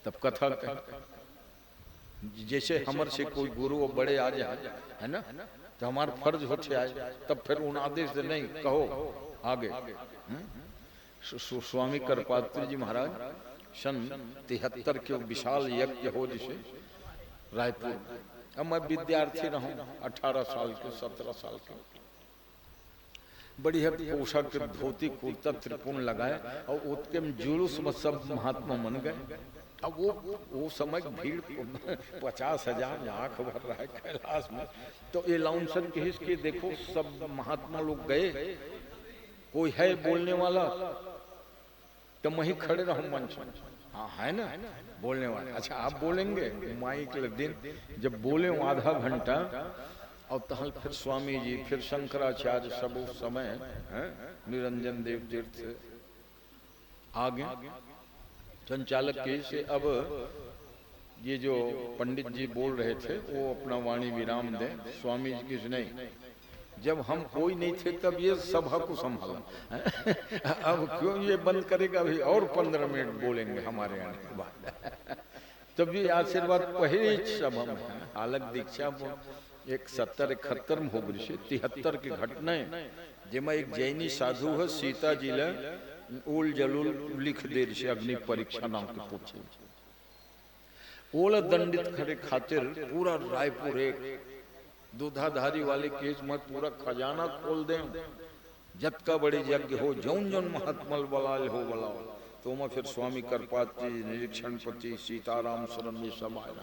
तब कथा जैसे हमर से कोई गुरु और बड़े आ जाए है ना, तो हमारा फर्ज होते आए, तब फिर उन आदेश से नहीं कहो आगे। स्वामी कृपात्री जी महाराज सन 73 के विशाल यज्ञ हो, जिसे रायपुर। अब मैं विद्यार्थी रहूं 18 साल के 17 साल के, बढ़िया पोशाक धोती कुर्ता त्रिपुण लगाए और उसके जुलूस में सब महात्मा मन गए। अब वो समय भीड़ 50,000 लाख भर रहा है कैलाश में, तो ये लाउंसर के हिस्से देखो सब महात्मा लोग गए, कोई है बोलने वाला तो वहीं खड़े रहो मंच में। हाँ है ना बोलने वाला, अच्छा आप बोलेंगे माइक दिन, जब बोले आधा घंटा और तहल फिर स्वामी जी फिर शंकराचार्य सब उस समय निरंजन देव तीर्थ आगे संचालक के से। अब ये जो पंडित जी बोल रहे थे वो अपना वाणी विराम दें, स्वामी जी किस नहीं, जब हम कोई नहीं थे तब ये सभा को संभाला अब क्यों ये बंद करेगा, अभी और 15 मिनट बोलेंगे हमारे आने के बाद तब ये आशीर्वाद पहले सभा में अलग दीक्षा एक 70-71 में हो गई 73 की घटनाएं, जेमा एक जैनी साधु है सीता जी ले उल जलूल लिख दे से अग्नि परीक्षा नाम के पूछे ओला दंडित खड़े खातिर पूरा रायपुर एक दूधाधारी वाले केस में पूरा खजाना खोल दें, जत का बड़ी यज्ञ हो जौन जौन महात्मल बलाल हो बलाओ, तो मैं फिर स्वामी करपाती निरीक्षणपति सीताराम शरण ये सब आए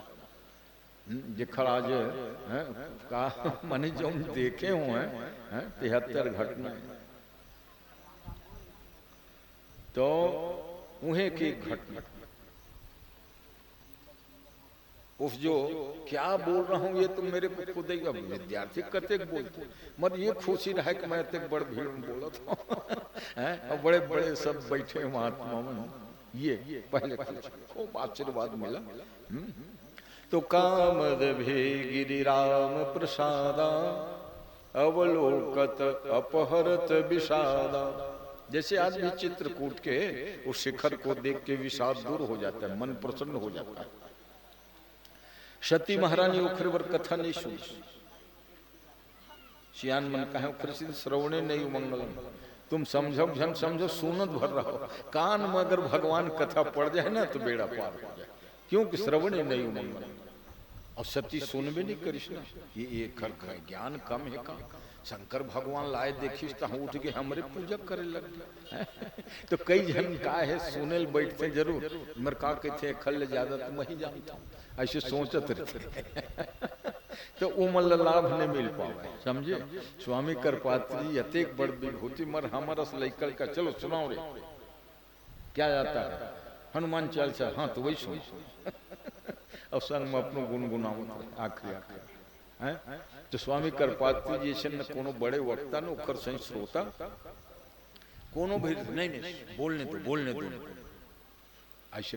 जिखर आज कहा मैंने जो देखे हुए हैं 73 घटना, तो उन्हें की घटना उस जो क्या बोल रहा हूँ ये तो मेरे को खुद ही विद्यार्थी कतेक बोलते, मत ये खुशी रहा कि मैं इतने बड़ भीड़ में बोला था और बड़े बड़े सब बैठे महात्मा में, ये पहले खूब आशीर्वाद मिला। तो कामद भी गिरिराम प्रसादा अवलोकत अपहरत विषादा, जैसे आदमी चित्रकूट के उस शिखर को देख के विषाद दूर हो जाता है, मन प्रसन्न हो जाता है। सती महारानी उखरवर कथा नहीं सुनी, सियान मन का है उखर श्रवणे नहीं मंगलम, तुम समझो जन समझो सुनत भर रहो, कान में अगर भगवान कथा पड़ जाए ना तो बेड़ा पार हो जाए, क्योंकि श्रवणे नहीं मंगलम। और सती सुन भी नहीं कृष्ण, ये कर ज्ञान कम है का, शंकर भगवान लाए देखिस तो उठ के हमरे पूजा करे लगे तो कई जन का है सुनेल बैठते जरूर, मर का कहते खल ज्यादा तो मैं ही जानता हूँ, ऐसे सोचत रहते तो वो मतलब लाभ नहीं मिल पावे, समझे। स्वामी करपात्री अतेक बड़ विभूति मर हमारा लैकल का, चलो सुनाओ रे क्या जाता है हनुमान चालीसा, हाँ तो वही सुन और संग में अपनो गुनगुनावत आखिरी है। तो स्वामी करपात्री जी से न कोनो बड़े वक्ता न उखर सही श्रोता कोनो भी नहीं बोलने दो ऐसे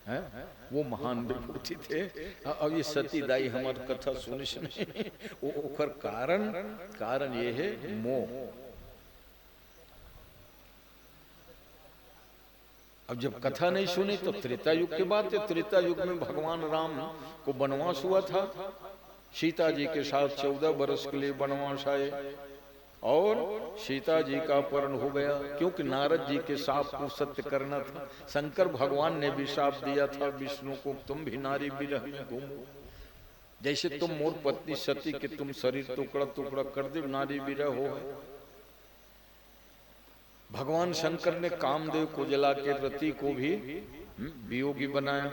हैं, वो महान विभूति थे। अब ये सतीदाई हमारी कथा सुनिश नहीं, वो उखर कारण ये है मोह। अब जब कथा नहीं सुनी तो त्रेता युग की बात है, त्रेता युग में भगवान राम को वनवास हुआ था, सीता जी के साथ 14 वर्ष के लिए वनवास आए और सीता जी का अपहरण हो गया, क्योंकि नारद जी के शाप को सत्य करना था। शंकर भगवान ने भी शाप दिया था विष्णु को, तुम भी नारी विरह में घूमो, जैसे तुम मोर पत्नी सती के तुम शरीर टुकड़ा टुकड़ा कर दे नारी विरह हो। भगवान शंकर ने कामदेव को जला के रति को भी वियोगी बनाया,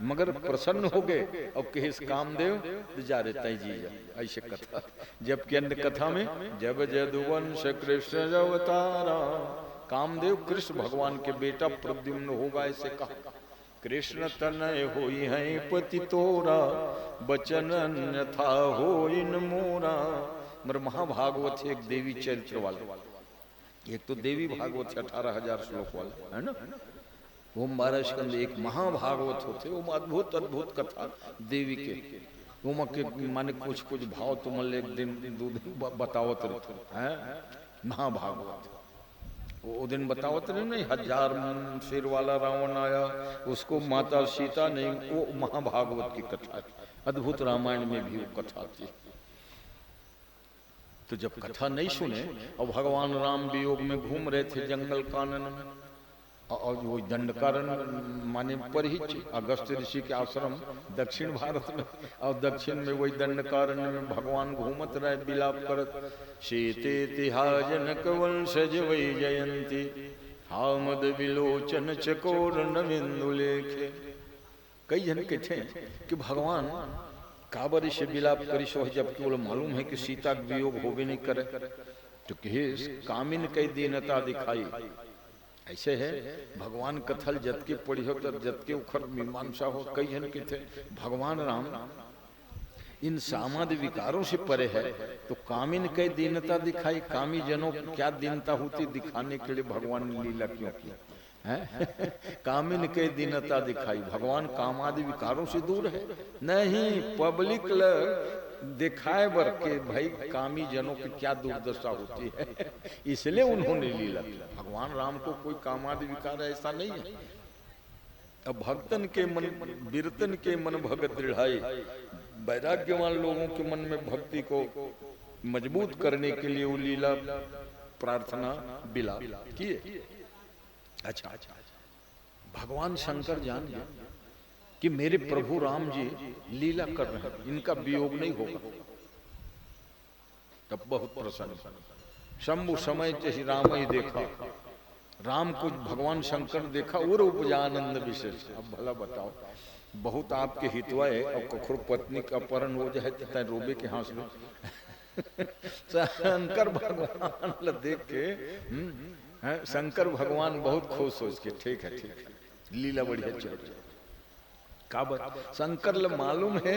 मगर प्रसन्न हो गए और कहे कामदेव जा रहे तय जी जा, ऐसे कथा। जबकि अन्य कथा में जब जदुवंश कृष्ण अवतारा, कामदेव कृष्ण भगवान के बेटा प्रद्युम्न होगा ऐसे कहा। कृष्ण तनय होई है पति तोरा, बचन अन्यथा होई न मोरा। मगर महाभागवत एक देवी चरित्र वाला, एक तो देवी भागवत 18,000 श्लोक वाला है ना, वो 12 स्कंद एक महाभागवत होते, वो अद्भुत अद्भुत कथा देवी के, वो के माने कुछ भाव तुम एक दिन दूध बतावत रहते हैं महाभागवत। वो दिन बतावत नहीं 1000 शेर वाला रावण आया, उसको माता सीता नहीं, वो महाभागवत की कथा है। अद्भुत रामायण में भी वो कथा थी। तो जब कथा नहीं सुने और भगवान राम वियोग में घूम रहे थे जंगल कानन में, और वो दंडकारण्य माने पर ही अगस्त ऋषि के आश्रम दक्षिण भारत में, और दक्षिण में वही दंडकारण्य में भगवान घूमत रहे विलाप करत। सीते तिहा जनक वंशज वै जयंती, हामद विलोचन चकोर नविंदु लेखे। कई जन कहते हैं कि भगवान काबर से विलाप करी सो, जबकि वो मालूम है कि सीता का वियोग हो भी नहीं करे, तो कामिन कई दीनता दिखाई। ऐसे है भगवान कथल जत के पढ़ी हो तो जत के उखर मीमांसा हो। कई जन के थे भगवान राम इन सामान्य विकारों से परे है, तो कामिन कई दीनता दिखाई। कामी जनों की क्या दीनता होती दिखाने के लिए भगवान ने लीला क्यों की है? कामिन के दीनता दिखाई। भगवान कामादि विकारों से दूर है नहीं, पब्लिक दिखाए बर के भाई कामी जनों की क्या दुर्दशा होती है, इसलिए उन्होंने लीला की। भगवान राम को कोई कामादि विकार ऐसा नहीं है। अब भक्तन के मन वीरतन के मन भगत दृढ़ाई, वैराग्यवान लोगों के मन में भक्ति को मजबूत करने के लिए वो लीला प्रार्थना बिला किए। अच्छा, भगवान शंकर जान गए कि मेरे प्रभु राम जी लीला कर रहे हैं, इनका वियोग नहीं होगा। तब बहुत प्रसन्न शंभु समय ही राम ही देखा, राम को भगवान शंकर देखा और उपजा आनंद विशेष। अब भला बताओ, बहुत आपके हितवाए और कखुर पत्नी का अपहरण हो जाए तो रोबे के हाथ में शंकर भगवान देख के शंकर भगवान बहुत खुश हो इसके। ठीक है, ठीक है, लीला बढ़िया चल। काबर शंकर ल मालूम है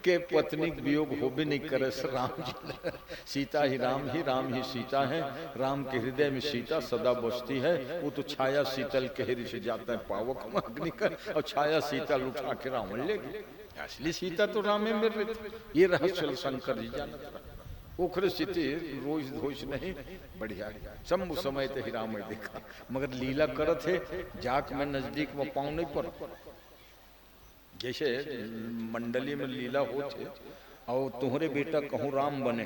कि पत्नी वियोग हो भी नहीं करे। राम जी सीता ही राम ही, राम ही सीता है। राम के हृदय में सीता सदा बसती है। वो तो छाया शीतल कहरी से जाता है पावक में अग्नि कर, और छाया शीतल उठा के रावण ले गए। असली सीता तो राम में मिल रही थी। ये रहस्य शंकर जी जानत रहा। ओखरे स्थिति रोज धोज नहीं बढ़िया शंभु समय ते ही राम देखा, मगर लीला करत है जाक में नजदीक में पाँव नहीं पर। जैसे मंडली में लीला होते और तुम्हारे बेटा कहूँ राम बने,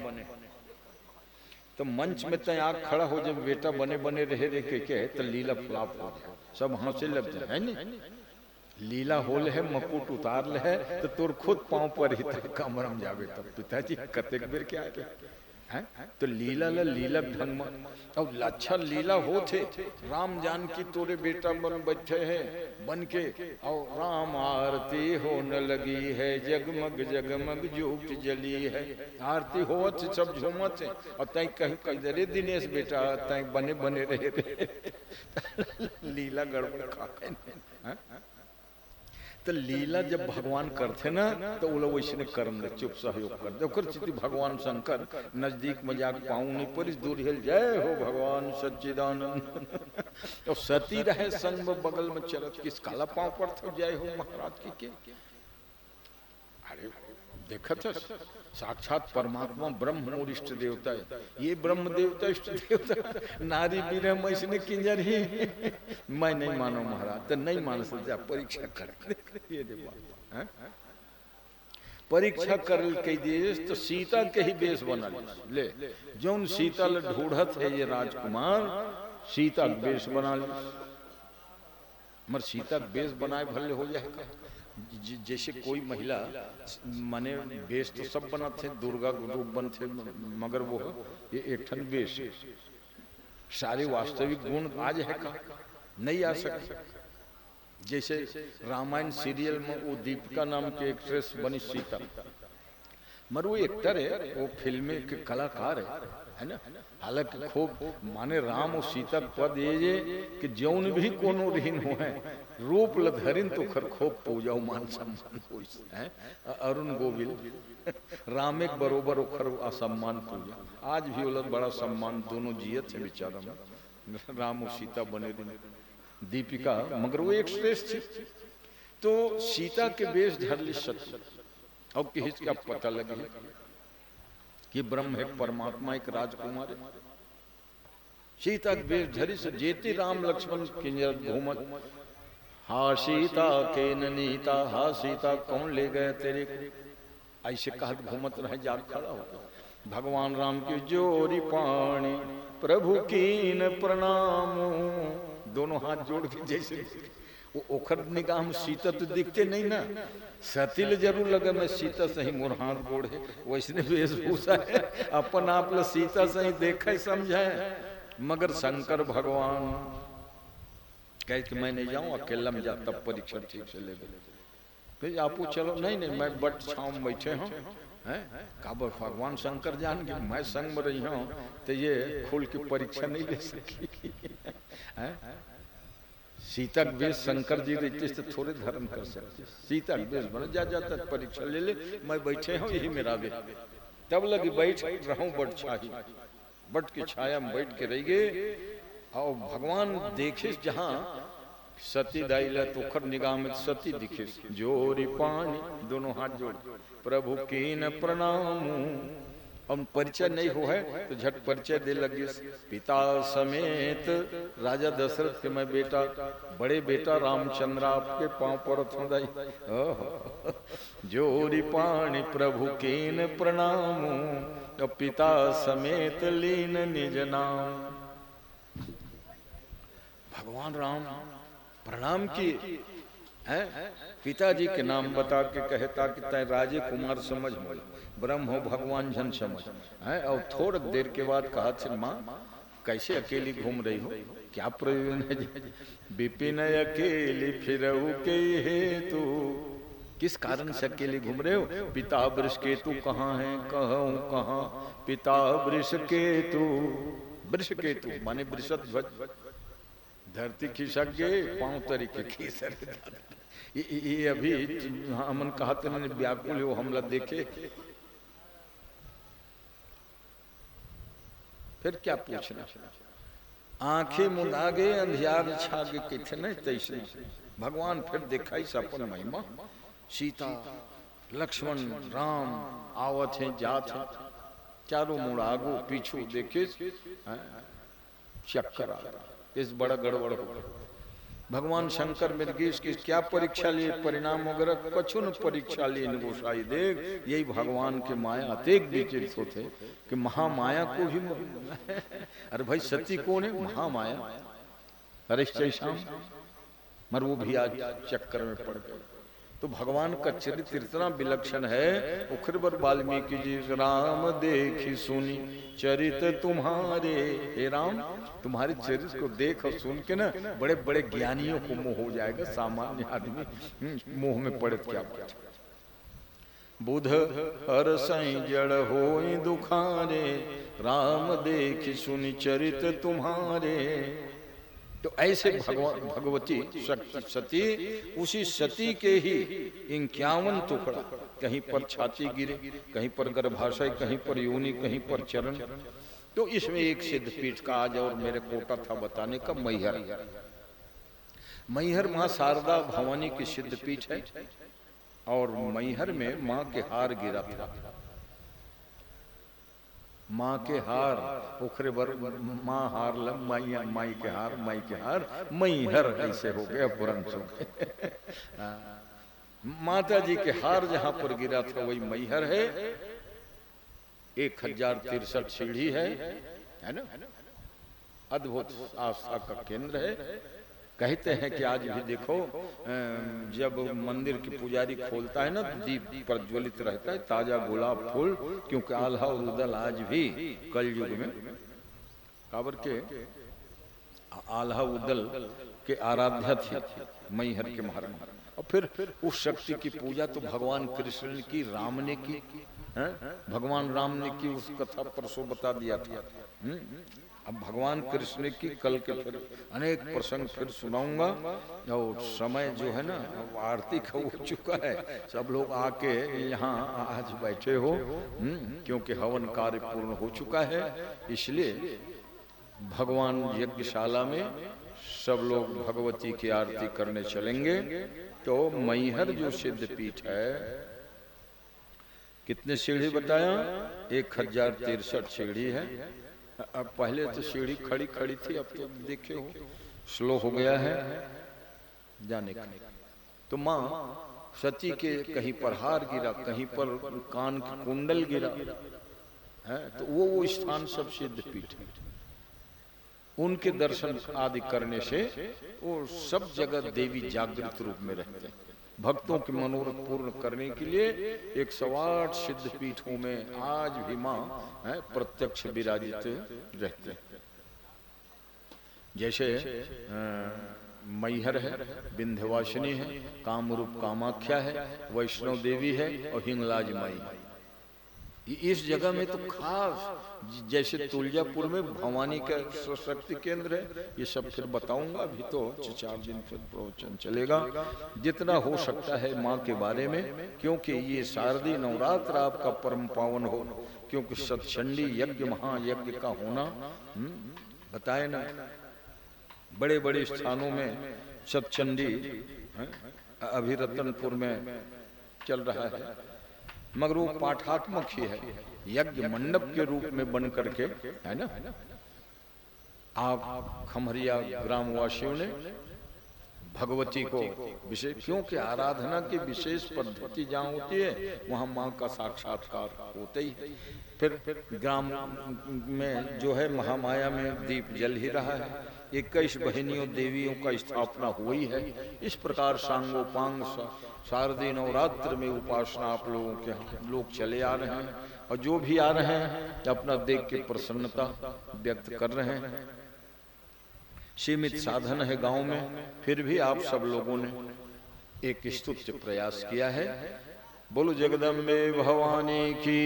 तो मंच में तय आग खड़ा हो, जब बेटा बने बने रहे रहे के तो लीला फ्लॉप हो जाए, सब हंसे लगते है नहीं। लीला होल है मकुट उतार ले है तो तुर खुद पांव पर ही कमरम जावे। तब पिताजी कतेक बेर क्या है तो लीला लीला ढंग में अब अच्छा लीला हो थे। राम जान की तोरे बेटा बन बैठे है बन के, और राम आरती होने लगी है, जगमग जगमग ज्योत जली है। आरती होवत सब झूमत है, और तय कहीं कह रे दिनेश बेटा तय बने बने रहे लीला गड़बड़ खा तो लीला जब भगवान करते ना तो वो लोग वैसे कर्म ले चुप सहयोग कर दे। भगवान शंकर नजदीक मजाक पाऊं नहीं पर दूर हिल जय हो भगवान सच्चिदानंद तो सती रहे संग में बगल में चलत किस काला पांव पर थे जय हो महाराज की के। अरे देखा था साक्षात परमात्मा ब्रह्म और इष्ट देवता है। ये ब्रह्म देवता इष्ट देवता नारी बीर मैसने किंजर ही मैं नहीं मानो महाराज। तो नहीं मान सकते, परीक्षा कर परीक्षा कर कह दिए तो सीता के ही बेस बना ले। जौन सीता ल ढूढ़त है ये राजकुमार, सीता बेस बना ले। मर सीता बेस बनाए भले हो जाएगा। जैसे कोई महिला माने वेश तो सब बनाते, दुर्गा रूप बनते, मगर वो ये एक ठन वेश सारे वास्तविक गुण आज है का नहीं आ सकते। जैसे रामायण सीरियल में वो दीपिका नाम के एक्ट्रेस बनी सीता, मगर वो एक्टर है, वो फिल्म के कलाकार है ना। हालांकि खूब माने राम और सीता पद ये कि जौन भी कोनो रहीन हो है रूप लधरिन तो खर खूब पूजा मान सम्मान हो है। अरुण गोविल राम एक बरोबर ओखर असम्मान पूजा आज भी उलट बड़ा सम्मान दोनों जियत है बेचारा में। राम और सीता बने दीपिका, मगर वो एक श्रेष्ठ थी। तो सीता के वेश धर ली सत्य। अब किसी का पता लगे कि ब्रह्म है, परमात्मा एक राजकुमार है। सीता के वेश धरी से जेती राम लक्ष्मण किंजर घूमत, हा सीता के नीता, हा सीता कौन ले गए तेरे को। ऐसे कहत घूमत रहे, जाग खड़ा हो भगवान राम की जोरी पाणी, प्रभु कीन प्रणाम दोनों हाथ जोड़ के जैसे वो ओखर निगाह में सीता तो दिखते नहीं ना, सतिल जरूर लगे मैं सीता सही मोर हाथ गोड़ है, वैसने वेशभूषा है अपन आप ल सीता सही देखे समझे। मगर शंकर भगवान कहे कि मैं नहीं जाऊं, अकेला में जा, तब परीक्षा ठीक से ले गए। फिर आपू चलो, नहीं नहीं मैं बट छाँव में बैठे हूँ, हैं काबर भगवान शंकर जान के मैं संग में रही हूँ तो ये खुल की परीक्षा नहीं ले सकी। सीता के बेस शंकर जी रहते तो थोड़े धर्म कर सकते, सीता के बेस बने जा जाता परीक्षा ले ले, मैं बैठे हूँ यही मेरा बे। तब लगी बैठ रहूं बट छाही, बट की छाया में बैठ के रह गए। और भगवान देखे जहाँ सती दाइला तो खर निगाह में सती दिखे, जोरी पानी दोनों हाथ जोड़ प्रभु की न प्रणाम। अब परिचय नहीं हो है तो झट परिचय दे लगे, पिता समेत राजा दशरथ के मैं बेटा, बड़े बेटा रामचंद्र आपके पांव पर थोड़ाई, जोरी पानी प्रभु की न प्रणाम, पिता समेत लीन निज नाम। भगवान राम प्रणाम किए हैं, पिताजी के नाम बता के कहता कि तय राजे कुमार समझ मोल, ब्रह्म हो भगवान जन समझ है। और थोड़ी देर के बाद कहा थे माँ कैसे अकेली घूम रही हो, क्या प्रयोजन है, विपिन अकेली फिरऊ के हेतु, किस कारण से अकेले घूम रहे हो। पिता वृष केतु कहाँ है, कहूँ कहाँ, पिता वृष केतु, वृष केतु माने वृषध्वज, धरती खिसक गए पांव तरीके खीसर। ये अभी हमन कहा तो व्याकुल हो हमला देखे, फिर क्या पूछना, आंखें मुंदा गए अंधियार छा गए कितने तैसे। भगवान फिर देखा ही सपन महिमा, सीता लक्ष्मण राम आवत है जात है, चारों मुड़ आगो पीछू देखे चक्कर आ रहा, इस बड़ा गड़बड़ हो। भगवान शंकर मृगेश की क्या परीक्षा लिए, परिणाम वगैरह कछु न परीक्षा लिए गोसाई देख। यही भगवान के माया अतेक विचित्र होते कि महामाया को भी अरे भाई सती कौन है, महामाया, अरे श्याम मर वो भी आज चक्कर में पड़ गए। तो भगवान का चरित्र इतना विलक्षण है। उखरबर वाल्मीकि जी राम देखी सुनी चरित्र तुम्हारे, हे राम तुम्हारे चरित्र को देख और सुन के ना बड़े बड़े ज्ञानियों को मोह हो जाएगा, सामान्य आदमी मोह में पड़े क्या बात। बुध हर सई जड़ होई दुखारे, राम देखी सुनी चरित्र तुम्हारे। तो ऐसे भगवान भगवती शक्ति सती, उसी सती के ही 51 टुकड़ा, कहीं पर छाती गिरे, कहीं पर गर्भाशय, कहीं पर योनि, कहीं पर चरण। तो इसमें एक सिद्ध पीठ का आज और मेरे कोटा था बताने का, मैहर। मैहर माँ शारदा भवानी की सिद्ध पीठ है और मैहर में माँ के हार गिरा था, माँ के हार उखरे बर माँ हार लम माइया, माई के हार, माई के हार मैहर, ऐसे हो गया पुरंस हो गए। माता जी के हार जहां पर गिरा था वही मैहर है। 1063 सीढ़ी है ना, अद्भुत आस्था का केंद्र है। कहते हैं कि आज भी देखो जब मंदिर की पुजारी खोलता है ना, दीप प्रज्वलित रहता है, ताजा गुलाब फूल, क्योंकि आल्हा और उदल आज भी कल युग में काबर के आल्हा उदल के आराध्या थी मैहर के महाराज। और फिर उस शक्ति की पूजा तो भगवान कृष्ण ने की, राम ने की, भगवान राम ने की, उस कथा परसों बता दिया था। अब भगवान कृष्ण की कल के फिर अनेक प्रसंग फिर सुनाऊंगा। और समय जो है ना आरती का हो चुका है, सब लोग आके यहाँ आज बैठे हो, क्योंकि हवन कार्य पूर्ण हो चुका है। इसलिए भगवान यज्ञशाला में सब लोग भगवती की आरती करने चलेंगे। तो मैहर जो सिद्ध पीठ है, कितने सीढ़ी बताया, 1063 सीढ़ी है। अब पहले तो सीढ़ी खड़ी खड़ी थी, अब तो देखे हो स्लो हो गया है जाने का। तो माँ सती के कहीं पर हार गिरा, कहीं पर कान की कुंडल गिरा है, तो वो स्थान सब सिद्ध पीठ है। उनके दर्शन आदि करने से वो सब जगह देवी जागृत रूप में रहते हैं। भक्तों के मनोरथ पूर्ण करने के लिए 108 सिद्ध पीठों में आज भी मां प्रत्यक्ष विराजित रहते हैं। जैसे मैहर है, विंध्यवासिनी है, कामरूप कामाख्या है, वैष्णव देवी है और हिंगलाज माई है। इस जगह में तो खास जैसे तुलजापुर में भवानी का शक्ति केंद्र है। ये सब फिर बताऊंगा, अभी तो 4 दिन फिर प्रवचन चलेगा। जितना हो सकता है माँ के बारे में, क्योंकि ये शारदीय नवरात्र आपका परम पावन हो, क्योंकि सतचंडी यज्ञ महायज्ञ का होना बताए ना, बड़े बड़े स्थानों में सतचंडी अभी रतनपुर में चल रहा है, मगर वो पाठात्मक ही है, यज्ञ मंडप के रूप में बन करके है ना। आप खमरिया ग्रामवासियों ने भगवती को विशेष, क्योंकि आराधना की विशेष पद्धति जहाँ होती है वहाँ माँ का साक्षात्कार होता ही है। फिर ग्राम में जो है महामाया में दीप जल ही रहा है, 21 बहनियों देवियों का स्थापना हुई है। इस प्रकार सांगोपांग शारदीय नवरात्र में उपासना आप लोगों के लोग चले आ रहे हैं, और जो भी आ रहे हैं अपना देख के प्रसन्नता व्यक्त कर रहे हैं। सीमित साधन है गांव में, फिर भी आप सब लोगों ने एक स्तुत्य प्रयास किया है। बोलो जगदम्बे भवानी की,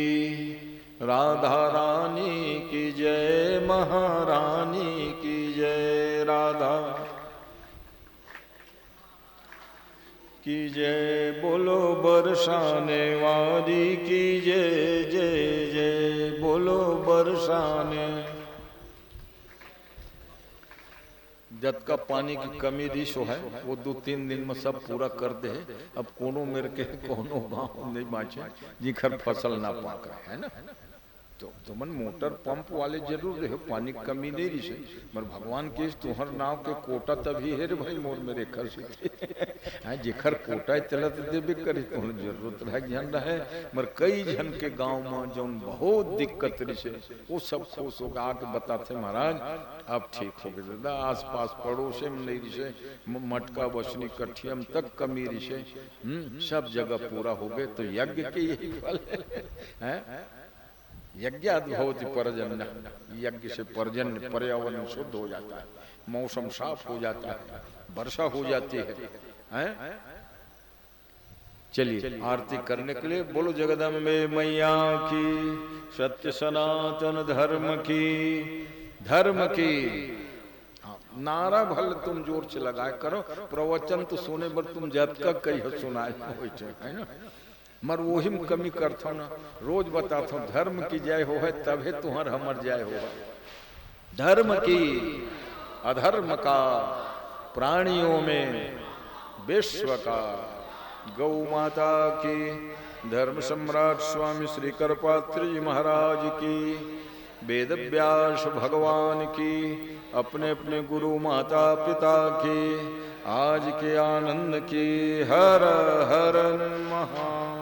राधा रानी की जय, महारानी की जय, राधा की जय। बोलो बरसाने वाली की जय जय जय, बोलो बरसाने। जद का पानी की कमी रिशो है वो 2-3 दिन में सब पूरा कर दे। अब कोनो मेरे के कोनो गाँव नहीं बाँचे जिखर फसल ना पाक रहा है ना, तो मन मोटर पंप वाले जरूर रहे, पानी की कमी नहीं रही से, मगर भगवान के तुहर नाव के कोटा तभी है रे भाई मोर मेरे खर से जिखर कोटा चलत देवे करे तो जरूरत रह जन रहे। मगर कई जन के गांव में जो बहुत दिक्कत रही से वो सब खुश होकर आके बताते महाराज अब ठीक हो गए दादा, आस पास पड़ोसे में नहीं रही से, मटका बसनी कठियम तक कमी रही से, सब जगह पूरा हो गए। तो यज्ञ के यही फल है। यज्ञाद भवति पर्जन्य, यज्ञ से पर्जन्य पर्यावरण शुद्ध हो जाता है, मौसम साफ हो जाता है, वर्षा हो जाती है। चलिए आरती करने के लिए बोलो जगदम्बे मैया की, सत्य सनातन धर्म की, धर्म की। नारा भल तुम जोर से लगाए करो, प्रवचन तो सुने पर तुम जब का कही सुनाए है ना, मर वही में कमी करता ना, रोज बताता हूँ धर्म की जय हो है तभी तुम्हार हमर जय हो। धर्म की अधर्म का प्राणियों में विश्व का, गौ माता की, धर्म सम्राट स्वामी श्री करपात्र जी महाराज की, वेद व्यास भगवान की, अपने अपने गुरु माता पिता की, आज के आनंद की। हर हर महा